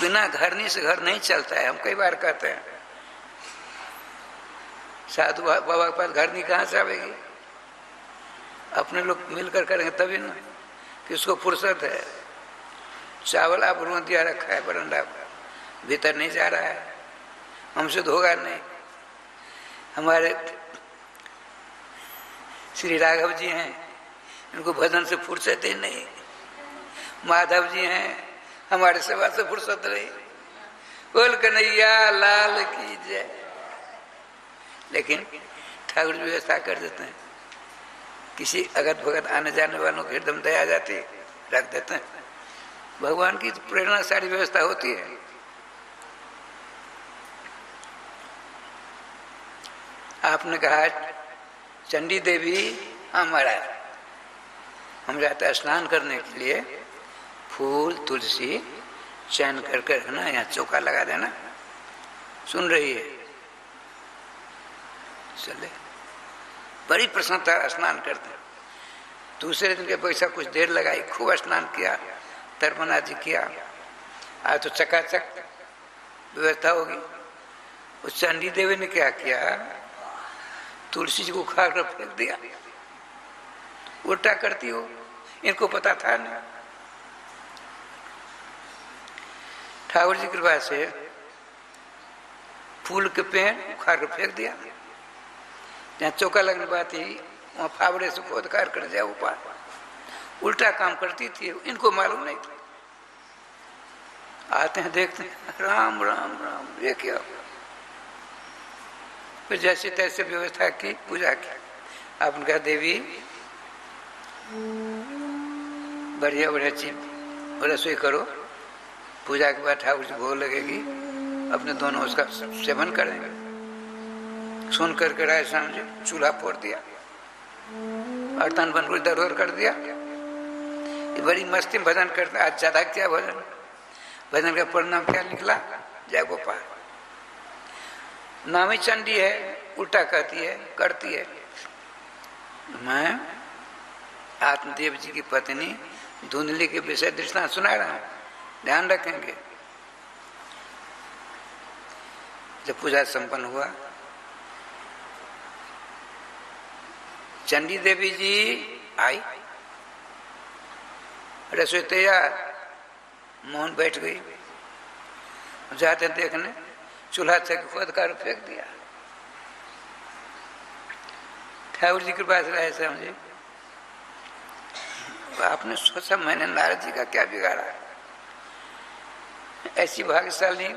बिना घरनी से घर नहीं चलता है। हम कई बार कहते हैं साधु बाबा के पास घरनी कहाँ से आवेगी? अपने लोग मिलकर करेंगे तभी ना, किसको फुर्सत है? चावल आप रूम दिया रखा है बरंडा पर, भीतर नहीं जा रहा है, हमसे तो होगा नहीं। हमारे श्री राघव जी हैं, इनको भजन से फुर्सत ही नहीं। माधव जी हैं, हमारे सेवा से फुर्सत नहीं। बोल कन्हैया लाल की जय। लेकिन ठाकुर जी व्यवस्था कर देते हैं, किसी अगत भगत आने जाने वालों की एकदम दया जाती, रख देते हैं। भगवान की प्रेरणा सारी व्यवस्था होती है। आपने कहा चंडी देवी हमारा, हम जाते हैं स्नान करने के लिए, फूल तुलसी चयन करके रखना, यहाँ चौका लगा देना। सुन रही है? चले, बड़ी प्रसन्नता स्नान करते। दूसरे दिन के पैसा कुछ देर लगाई, खूब स्नान किया, तर्पण आदि किया। आज तो चकाचक व्यवस्था होगी। उस चंडी देवी ने क्या किया? तुलसी जी को उखाड़ कर फेंक दिया। उल्टा करती हो, इनको पता था नहीं। ठाकुर जी की कृपा से फूल के पेड़ उखाड़ कर फेंक दिया, जहाँ चौका लगने बात ही वहां फावड़े से खोद कार कर जाए ऊपर। उल्टा काम करती थी, इनको मालूम नहीं था। आते हैं देखते हैं, राम राम राम, ये क्या। फिर जैसे तैसे व्यवस्था की, पूजा की। आपने कहा देवी बढ़िया बढ़िया चीज रसोई करो, पूजा के बाद ठाकुर जी भोग लगेगी, अपने दोनों उसका सेवन करेंगे। सुन करके राय स्वामी जी चूल्हा फोड़ दिया, अर्थान बन को इधर उधर कर दिया। ये बड़ी मस्ती में भजन करते, आज ज्यादा क्या भजन, भजन का परिणाम क्या निकला, जय गोपाल। नामी चंडी है, उल्टा कहती है, करती है। मैं आत्मदेव जी की पत्नी धुंधली के विषय दृष्टांत सुना रहा हूं, ध्यान रखेंगे। जब पूजा संपन्न हुआ, चंडी देवी जी आई, रसोई तैयार, मोहन बैठ गई। जाते देखने चूल्हा से खोद कर फेंक दिया। ठाकुर जी के पास रहे समझे, आपने सोचा मैंने नारद जी का क्या बिगाड़ा, ऐसी भाग्यशाली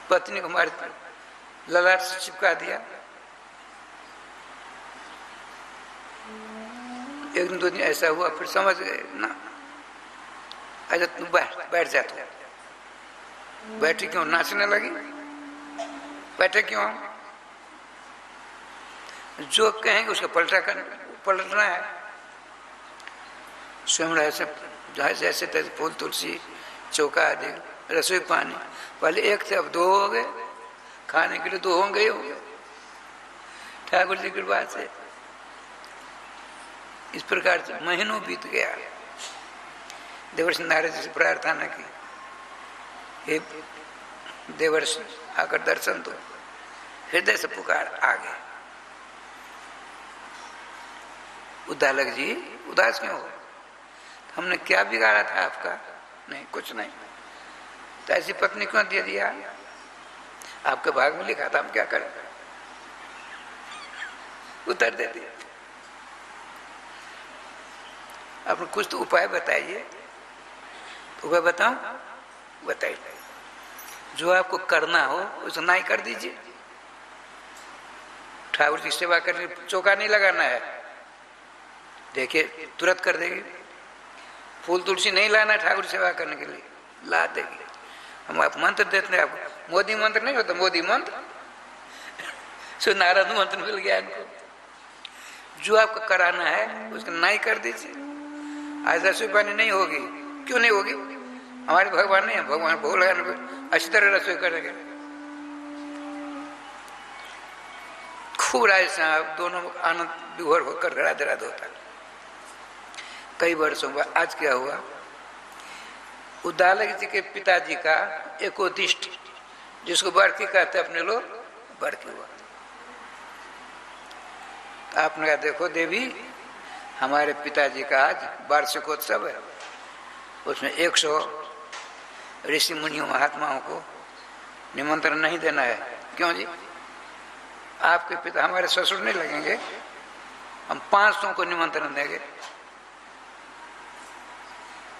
पत्नी को हमारे ललाट से चिपका दिया। एक दिन दो दिन ऐसा हुआ, फिर समझ गए ना, अच्छा तू बैठ जा, तू बैठी क्यों, नाचने लगी, बैठे क्यों, जो कहेंगे उसका पलटना है। स्वयं ऐसे जैसे तैसे फूल तुलसी चौका आदि रसोई पानी, पहले एक थे अब दो हो गए, खाने के लिए दो होंगे ही होंगे। ठाकुर जी की कृपा से इस प्रकार से महीनों बीत गया। देवर्षि नारद जी से प्रार्थना की, हे देवर्षि आकर दर्शन दो, हृदय से पुकार आ गए। उद्दालक जी उदास क्यों हो, हमने क्या बिगाड़ा था आपका, नहीं कुछ नहीं, तो ऐसी पत्नी क्यों दे दिया, आपके भाग में लिखा था, हम क्या करें, उत्तर दे दिया। आपने कुछ तो उपाय बताइए, उपाय बताऊं, बताइए, जो आपको करना हो उसे ना ही कर दीजिए। ठाकुर की सेवा करने चौका नहीं लगाना है, देखिए तुरंत कर देगी। फूल तुलसी नहीं लाना ठाकुर सेवा करने के लिए, ला देगी। हम आप मंत्र देते हैं, आपको मोदी मंत्र नहीं होता, मोदी मंत्र सो नारद मंत्र मिल गया इनको। जो आपको कराना है उसका नहीं कर दीजिए। आज रसोई पानी नहीं होगी, क्यों नहीं होगी, हमारे भगवान नहीं है, भगवान भोग लगाने पर अच्छी तरह रसोई करेंगे। खूब राय साहब दोनों आनंद विभोर होकर राधे राधे होता। कई वर्षों बाद आज क्या हुआ, उद्दालक जी के पिताजी का एकोदिष्ट, जिसको बरकी कहते अपने लोग, बरकी हुआ। तो आपने कहा देखो देवी, हमारे पिताजी का आज वार्षिकोत्सव है, उसमें 100 ऋषि मुनियों महात्माओं को निमंत्रण नहीं देना है। क्यों जी, आपके पिता हमारे ससुर नहीं लगेंगे, हम 500 को निमंत्रण देंगे,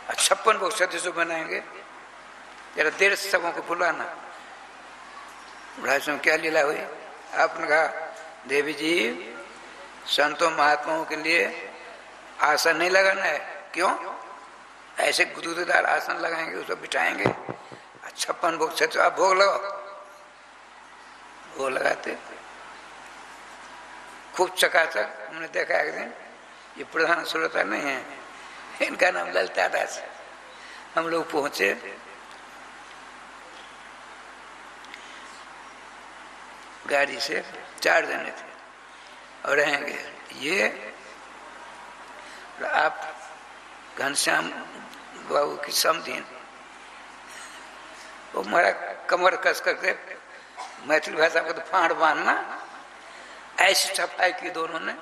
56 भोग 3600 बनाएंगे, जरा देर से सबों को बुलाना। में क्या लीला हुई, आपने कहा देवी जी संतों महात्माओं के लिए आसन नहीं लगाना है। क्यों, ऐसे गुदगुदेदार आसन लगाएंगे, उसको बिठाएंगे, 56 भोग 3600, आप भोग लगाओ। भोग लगाते खूब चकाचक। हमने देखा एक दिन, ये प्रधान श्रोता नहीं है, इनका नाम ललिता दास। हम लोग पहुंचे, गाड़ी से 4 जने थे और रहेंगे ये, आप घनश्याम बाबू की समधीन, वो हमारा कमर कस करके मैथिली भाषा को तो फाड़ बांधना, ऐसी सफाई की दोनों ने,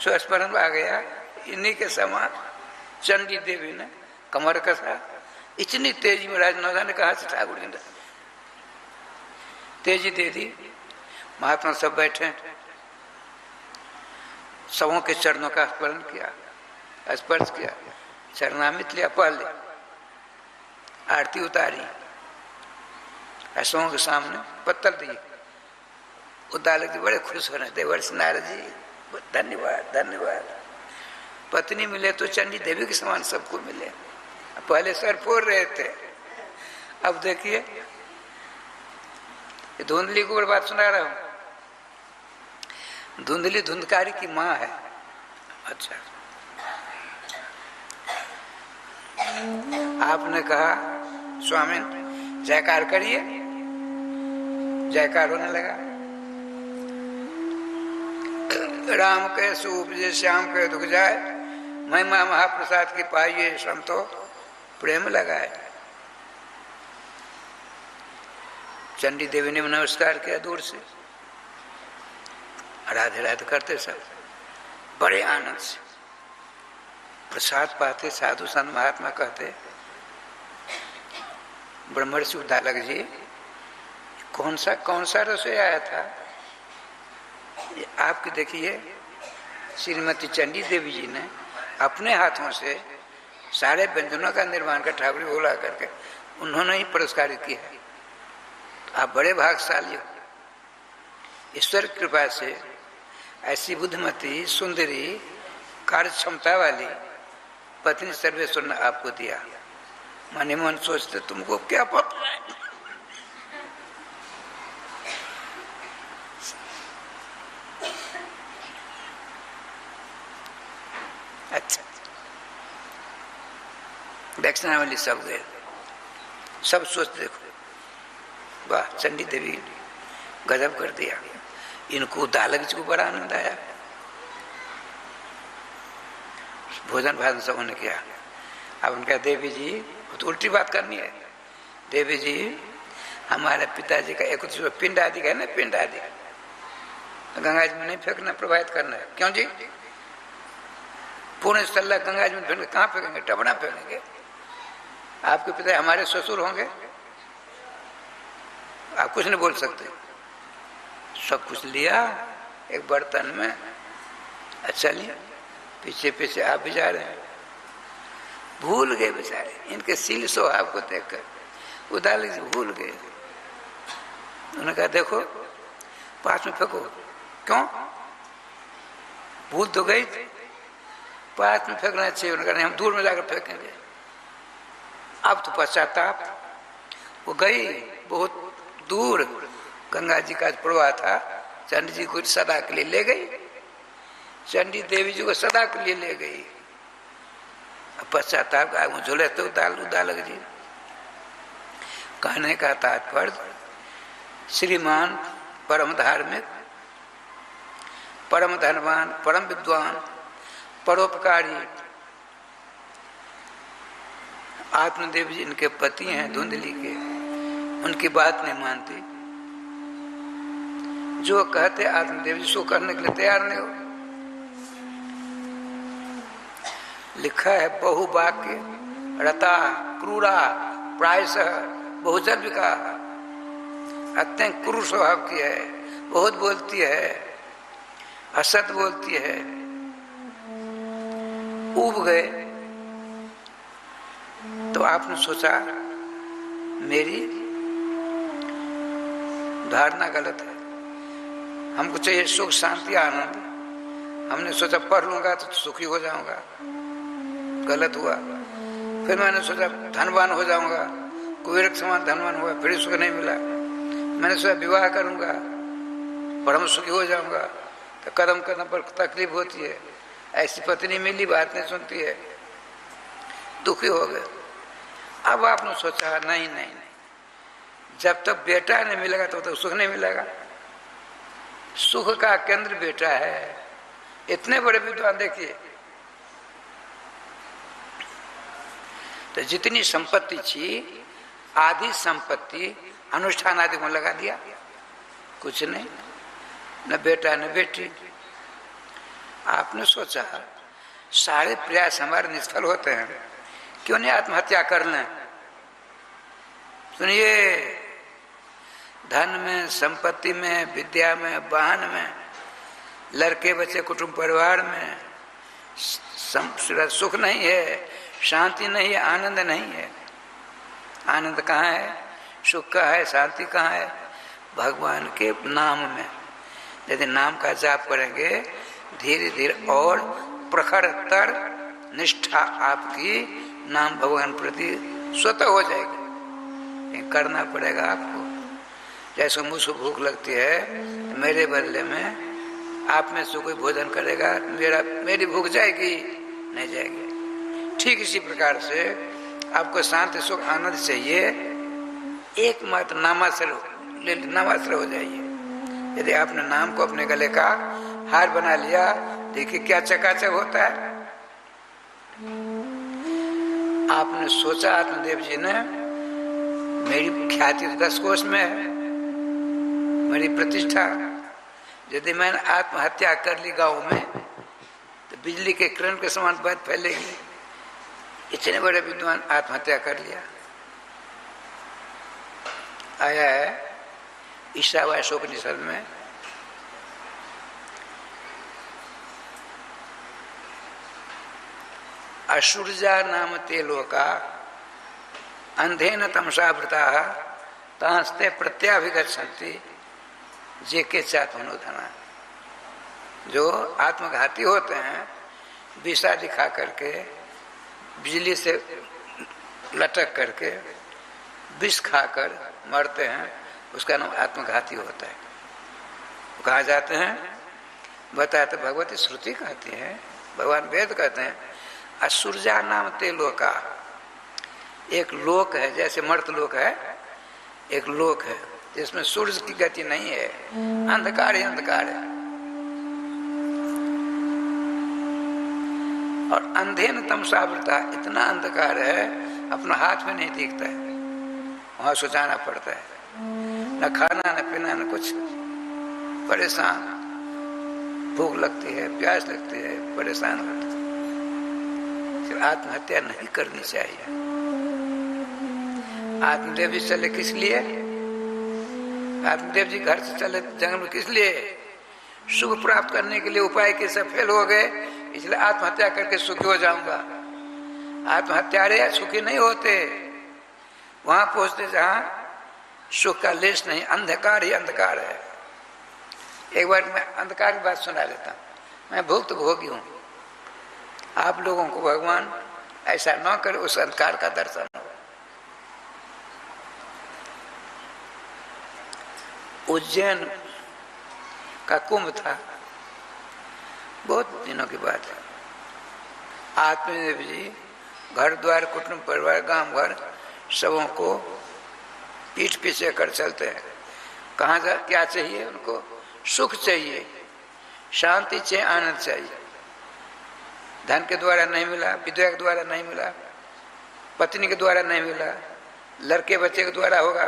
स्वस्मरण आ गया। इन्हीं के समान चंडी देवी ने कमर कसा, इतनी तेजी में राजनौदा ने कहा से ठाकुर जी ने तेजी दे दी। महात्मा सब बैठे, सबों के चरणों का स्मरण किया, स्पर्श किया, चरणामृत लिया, पहले आरती उतारी, सबों के सामने पत्तल दी। उदालक जी बड़े खुश हो रहे थे, वर्ष नारद जी धन्यवाद धन्यवाद। पत्नी मिले तो चंडी देवी के समान सबको मिले। पहले सर फोड़ रहे थे, अब देखिए धुंधली को बात सुना रहा हूं। धुंधली धुंधकारी की माँ है। अच्छा, आपने कहा स्वामी जयकार करिए, जयकार होने लगा। राम के सूप जे श्याम के दुख जाए, महिमा महाप्रसाद की पाइए संतो प्रेम लगाए। चंडी देवी ने नमस्कार किया दूर से, राधे राधे करते सब बड़े आनंद से। प्रसाद पाते साधु संत महात्मा कहते, ब्रह्मर्षि उद्दालक जी कौन सा रसोई आया था? आपकी देखिए श्रीमती चंडी देवी जी ने अपने हाथों से सारे व्यंजनों का निर्माण कर ठाकुर बोला करके उन्होंने ही पुरस्कारित किया है। आप बड़े भाग्यशाली हो। ईश्वर की कृपा से ऐसी बुद्धिमती सुंदरी कार्य क्षमता वाली पत्नी सर्वेश्वर ने आपको दिया। मन ही मन सोचते तुमको क्या पता है। अच्छा, दक्षिणा वाली सब गए, सब सोचते देखो वाह चंडी देवी गजब कर दिया। इनको दालक जी को बड़ा आनंद आया। भोजन भाजन सब उन्होंने किया। अब उनका देवी जी तो उल्टी बात करनी है। देवी जी हमारे पिताजी का एक पिंड आदि का है ना, पिंड आदि गंगा जी में नहीं फेंकना, प्रवाहित करना है। क्यों जी? पूर्ण सल्ला गंगा जी में फेंकेंगे, कहाँ फेंकेंगे? टबना फेंकेंगे। आपके पिता हमारे ससुर होंगे, आप कुछ नहीं बोल सकते। सब कुछ लिया एक बर्तन में, अच्छा लिया, पीछे पीछे आप भी जा रहे हैं। भूल गए बेचारे, इनके सील स्वभाव को देखकर उदालक जी भूल गए। उन्होंने कहा देखो पास में फेंको। क्यों? भूल तो गई थी, पास में फेंकना चाहिए। उन्होंने कहा हम दूर में जाकर फेंकेंगे। अब तो पश्चाताप, वो गई बहुत दूर, गंगा जी का प्रवाह था, चंडी जी को सदा के लिए ले गई। चंडी देवी जी को सदा के लिए ले गई। पश्चाताप आगे झूले तो उदालक जी। कहने का तात्पर्य श्रीमान परम धार्मिक, परम धनवान, परम विद्वान, परोपकारी आत्मदेव जी इनके पति हैं धुंधली के, उनकी बात नहीं मानती। जो कहते आत्मदेव जी सो करने के लिए तैयार नहीं हो। लिखा है बहुवाक्य रता क्रूरा प्रायशः बहुजन विका। अत्यंत क्रूर स्वभाव की है, बहुत बोलती है, असत बोलती है। ऊब गए तो आपने सोचा मेरी धारणा गलत है, हमको चाहिए सुख शांति आनंद। हमने सोचा पढ़ लूंगा तो सुखी हो जाऊंगा, गलत हुआ। फिर मैंने सोचा धनवान हो जाऊंगा, कुबेर के समान धनवान हुआ, फिर सुख नहीं मिला। मैंने सोचा विवाह करूंगा, परम सुखी हो जाऊंगा, तो कदम कदम पर तकलीफ होती है। ऐसी पत्नी मिली, बात नहीं सुनती है, दुखी हो गए। अब आपने सोचा नहीं नहीं नहीं, जब तक बेटा नहीं मिलेगा तब तक सुख नहीं मिलेगा। सुख का केंद्र बेटा है। इतने बड़े विद्वान देखिए, तो जितनी संपत्ति थी आधी संपत्ति अनुष्ठान आदि में लगा दिया, कुछ नहीं, न बेटा न बेटी। आपने सोचा सारे प्रयास हमारे निष्फल होते हैं, क्यों नहीं आत्महत्या कर लें? सुनिए, धन में, संपत्ति में, विद्या में, वाहन में, लड़के बच्चे, कुटुंब परिवार में सुख नहीं है, शांति नहीं है, आनंद नहीं है। आनंद कहाँ है? सुख कहाँ है? शांति कहाँ है? भगवान के नाम में। यदि नाम का जाप करेंगे धीरे धीरे और प्रखरतर निष्ठा आपकी नाम भगवान प्रति स्वतः हो जाएगी। ये करना पड़ेगा आपको। जैसे मुझको भूख लगती है, मेरे बदले में आप में से कोई भोजन करेगा, मेरी भूख जाएगी? नहीं जाएगी। ठीक इसी प्रकार से आपको शांति सुख आनंद चाहिए, एकमात्र नामाश्रय हो जाइए। यदि आपने नाम को अपने गले का हार बना लिया, देखिए क्या चकाचक होता है। आपने सोचा आत्मदेव जी ने मेरी ख्याति 10 कोश में है, मेरी प्रतिष्ठा, यदि मैंने आत्महत्या कर ली गांव में तो बिजली के किरण के समान बात फैलेगी। इतने बड़े विद्वान आत्महत्या कर लिया। आया है ईशावास्योपनिषद में, असुरजा नाम ते लोका अंधेन तमसावृता तांस्ते प्रत्याभिगच्छन्ति जे के चात्मनोधना। जो आत्मघाती होते हैं, विषा दिखा करके, बिजली से लटक करके, विष खाकर मरते हैं, उसका नाम आत्मघाती होता है। कहाँ जाते हैं? बताते भगवती श्रुति कहती है, भगवान वेद कहते हैं, असुरजा नाम ते लोका। एक लोक है, जैसे मर्त लोक है, एक लोक है जिसमें सूर्य की गति नहीं है, अंधकार ही अंधकार है। और अंधेन तमसावृता, इतना अंधकार है अपना हाथ में नहीं दिखता है, वहां सोचाना पड़ता है, न खाना न पीना न कुछ, परेशान, भूख लगती है, प्यास लगती है, परेशान होता है। सिर्फ आत्महत्या नहीं करनी चाहिए। आत्मदेव जी चले किस लिए? आत्मदेव जी घर से चले जंगल में किस लिए? सुख प्राप्त करने के लिए। उपाय के सब फेल हो गए, इसलिए आत्महत्या करके सुखी हो जाऊंगा। आत्महत्यारे सुखी नहीं होते, वहां पहुंचते जहां सुख का लेश नहीं, अंधकार ही अंधकार है। एक बार मैं अंधकार की बात सुना देता हूं। मैं भुक्त भोगी हूं, आप लोगों को भगवान ऐसा न करे, उस अंधकार का दर्शन हो। उज्जैन का कुंभ था, बहुत दिनों की बात है। आत्मदेव जी घर द्वार, कुटुंब परिवार, गांव घर सबों को पीठ पीछे कर चलते हैं। कहाँ जा, क्या चाहिए उनको? सुख चाहिए, शांति चाहिए, आनंद चाहिए। धन के द्वारा नहीं मिला, विद्या के द्वारा नहीं मिला, पत्नी के द्वारा नहीं मिला, लड़के बच्चे के द्वारा होगा,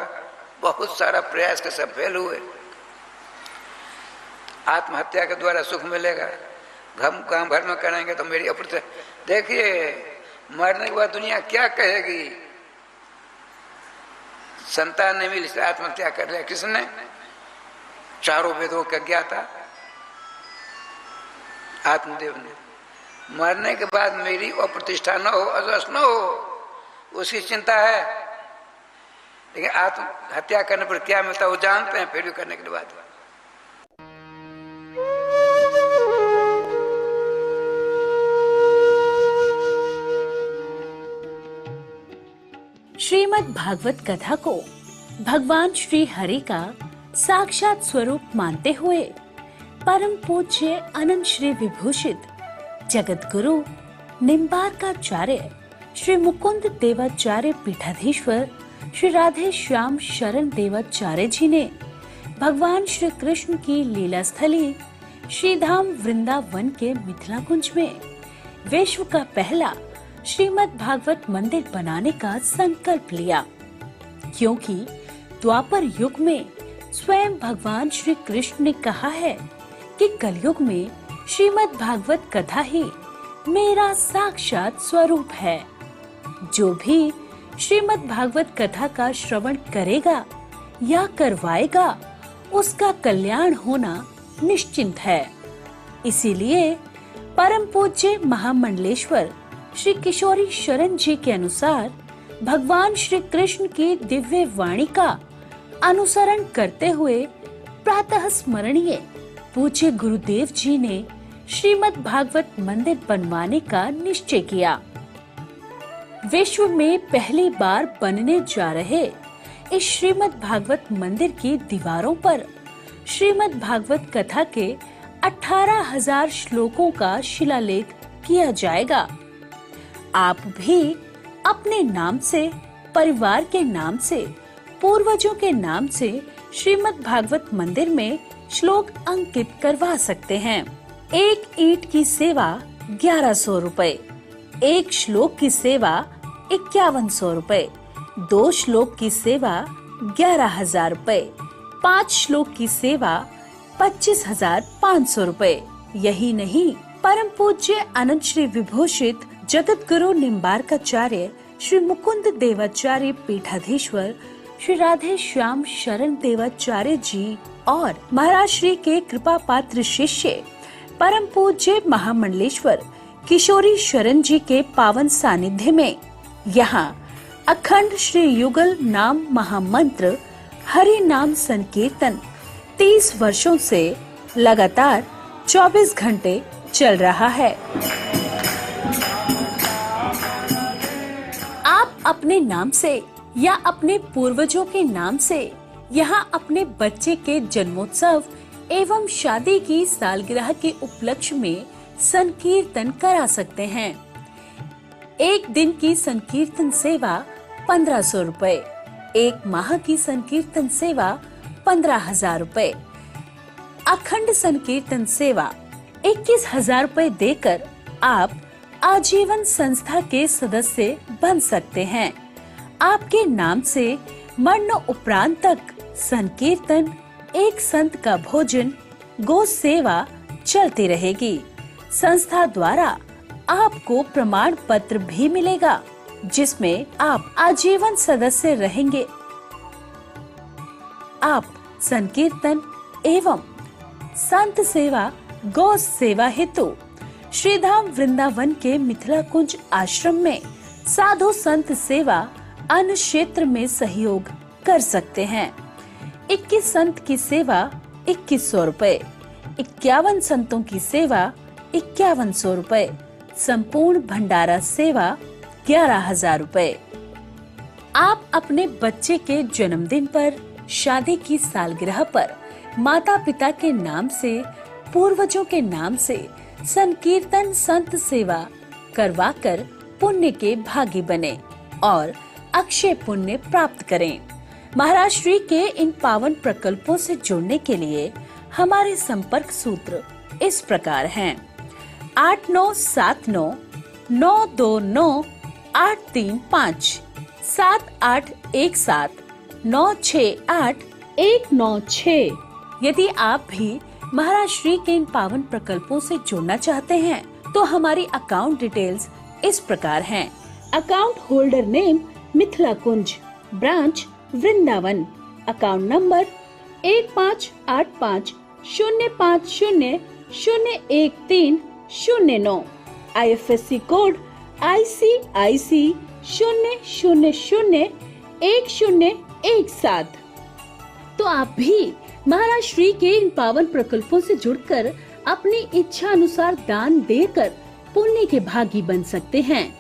बहुत सारा प्रयास के सब फेल हुए। आत्महत्या के द्वारा सुख मिलेगा, काम भर में करेंगे तो मेरी अप्रत्य। देखिए मरने के बाद दुनिया क्या कहेगी? संतान नहीं मिली, आत्महत्या कर लिया। किसने? चारों वेदों का ज्ञाता आत्मदेव ने। मरने के बाद मेरी अप्रतिष्ठा न हो, अजस न हो, उसकी चिंता है। लेकिन आत्महत्या करने पर क्या मिलता है वो जानते हैं, फिर भी करने के बाद। श्रीमद् भागवत कथा को भगवान श्री हरि का साक्षात स्वरूप मानते हुए परम पूज्य अनंत श्री विभूषित जगत गुरु निम्बार्काचार्य श्री मुकुंद देवाचार्य पीठाधीश्वर श्री राधे श्याम शरण देवाचार्य जी ने भगवान श्री कृष्ण की लीला स्थली श्रीधाम वृंदावन के मिथिला कुंज में विश्व का पहला श्रीमद् भागवत मंदिर बनाने का संकल्प लिया, क्योंकि द्वापर युग में स्वयं भगवान श्री कृष्ण ने कहा है कि कलयुग में श्रीमद् भागवत कथा ही मेरा साक्षात स्वरूप है। जो भी श्रीमद् भागवत कथा का श्रवण करेगा या करवाएगा उसका कल्याण होना निश्चिंत है। इसीलिए परम पूज्य महामंडलेश्वर श्री किशोरी शरण जी के अनुसार भगवान श्री कृष्ण की दिव्य वाणी का अनुसरण करते हुए प्रातः स्मरणीय पूज्य गुरुदेव जी ने श्रीमद् भागवत मंदिर बनवाने का निश्चय किया। विश्व में पहली बार बनने जा रहे इस श्रीमद् भागवत मंदिर की दीवारों पर श्रीमद् भागवत कथा के 18,000 श्लोकों का शिलालेख किया जाएगा। आप भी अपने नाम से, परिवार के नाम से, पूर्वजों के नाम से श्रीमद् भागवत मंदिर में श्लोक अंकित करवा सकते हैं। एक ईंट की सेवा 1100 रुपए, एक श्लोक की सेवा 5100 रुपए, 2 श्लोक की सेवा 11,000 रुपए, 5 श्लोक की सेवा 25,500 रुपए। यही नहीं, परम पूज्य अनंत श्री विभूषित जगत गुरु निम्बार्काचार्य श्री मुकुंद देवाचार्य पीठाधीश्वर श्री राधे श्याम शरण देवाचार्य जी और महाराज श्री के कृपा पात्र शिष्य परम पूज्य महामंडलेश्वर किशोरी शरण जी के पावन सानिध्य में यहाँ अखंड श्री युगल नाम महामंत्र हरि नाम संकीर्तन 30 वर्षों से लगातार 24 घंटे चल रहा है। आप अपने नाम से या अपने पूर्वजों के नाम से यहाँ अपने बच्चे के जन्मोत्सव एवं शादी की सालगिरह के उपलक्ष्य में संकीर्तन करा सकते हैं। एक दिन की संकीर्तन सेवा 1500 रुपए, एक माह की संकीर्तन सेवा 15,000 रुपए, अखंड संकीर्तन सेवा 21,000 रुपए देकर आप आजीवन संस्था के सदस्य बन सकते हैं। आपके नाम से मरण उपरांत तक संकीर्तन, एक संत का भोजन, गो सेवा चलती रहेगी। संस्था द्वारा आपको प्रमाण पत्र भी मिलेगा जिसमें आप आजीवन सदस्य रहेंगे। आप संकीर्तन एवं संत सेवा, गौ सेवा हेतु श्रीधाम वृंदावन के मिथिला कुंज आश्रम में साधु संत सेवा अन्य क्षेत्र में सहयोग कर सकते हैं। 21 संत की सेवा 2100 रुपए, 51 संतों की सेवा 5100 रुपए, संपूर्ण भंडारा सेवा 11,000 रुपए। आप अपने बच्चे के जन्मदिन पर, शादी की सालगिरह पर माता पिता के नाम से, पूर्वजों के नाम से संकीर्तन संत सेवा करवाकर पुण्य के भागी बने और अक्षय पुण्य प्राप्त करें। महाराज श्री के इन पावन प्रकल्पों से जुड़ने के लिए हमारे संपर्क सूत्र इस प्रकार हैं: 8979 929 835, 7817 968 196। यदि आप भी महाराज श्री के इन पावन प्रकल्पों से जुड़ना चाहते हैं तो हमारी अकाउंट डिटेल्स इस प्रकार हैं। Account holder name Mithila Kunj, branch Vrindavan, account number 158505001309, IFSC code ICIC 0001017। तो आप भी महाराज श्री के इन पावन प्रकल्पों से जुड़कर अपनी इच्छा अनुसार दान देकर पुण्य के भागी बन सकते हैं।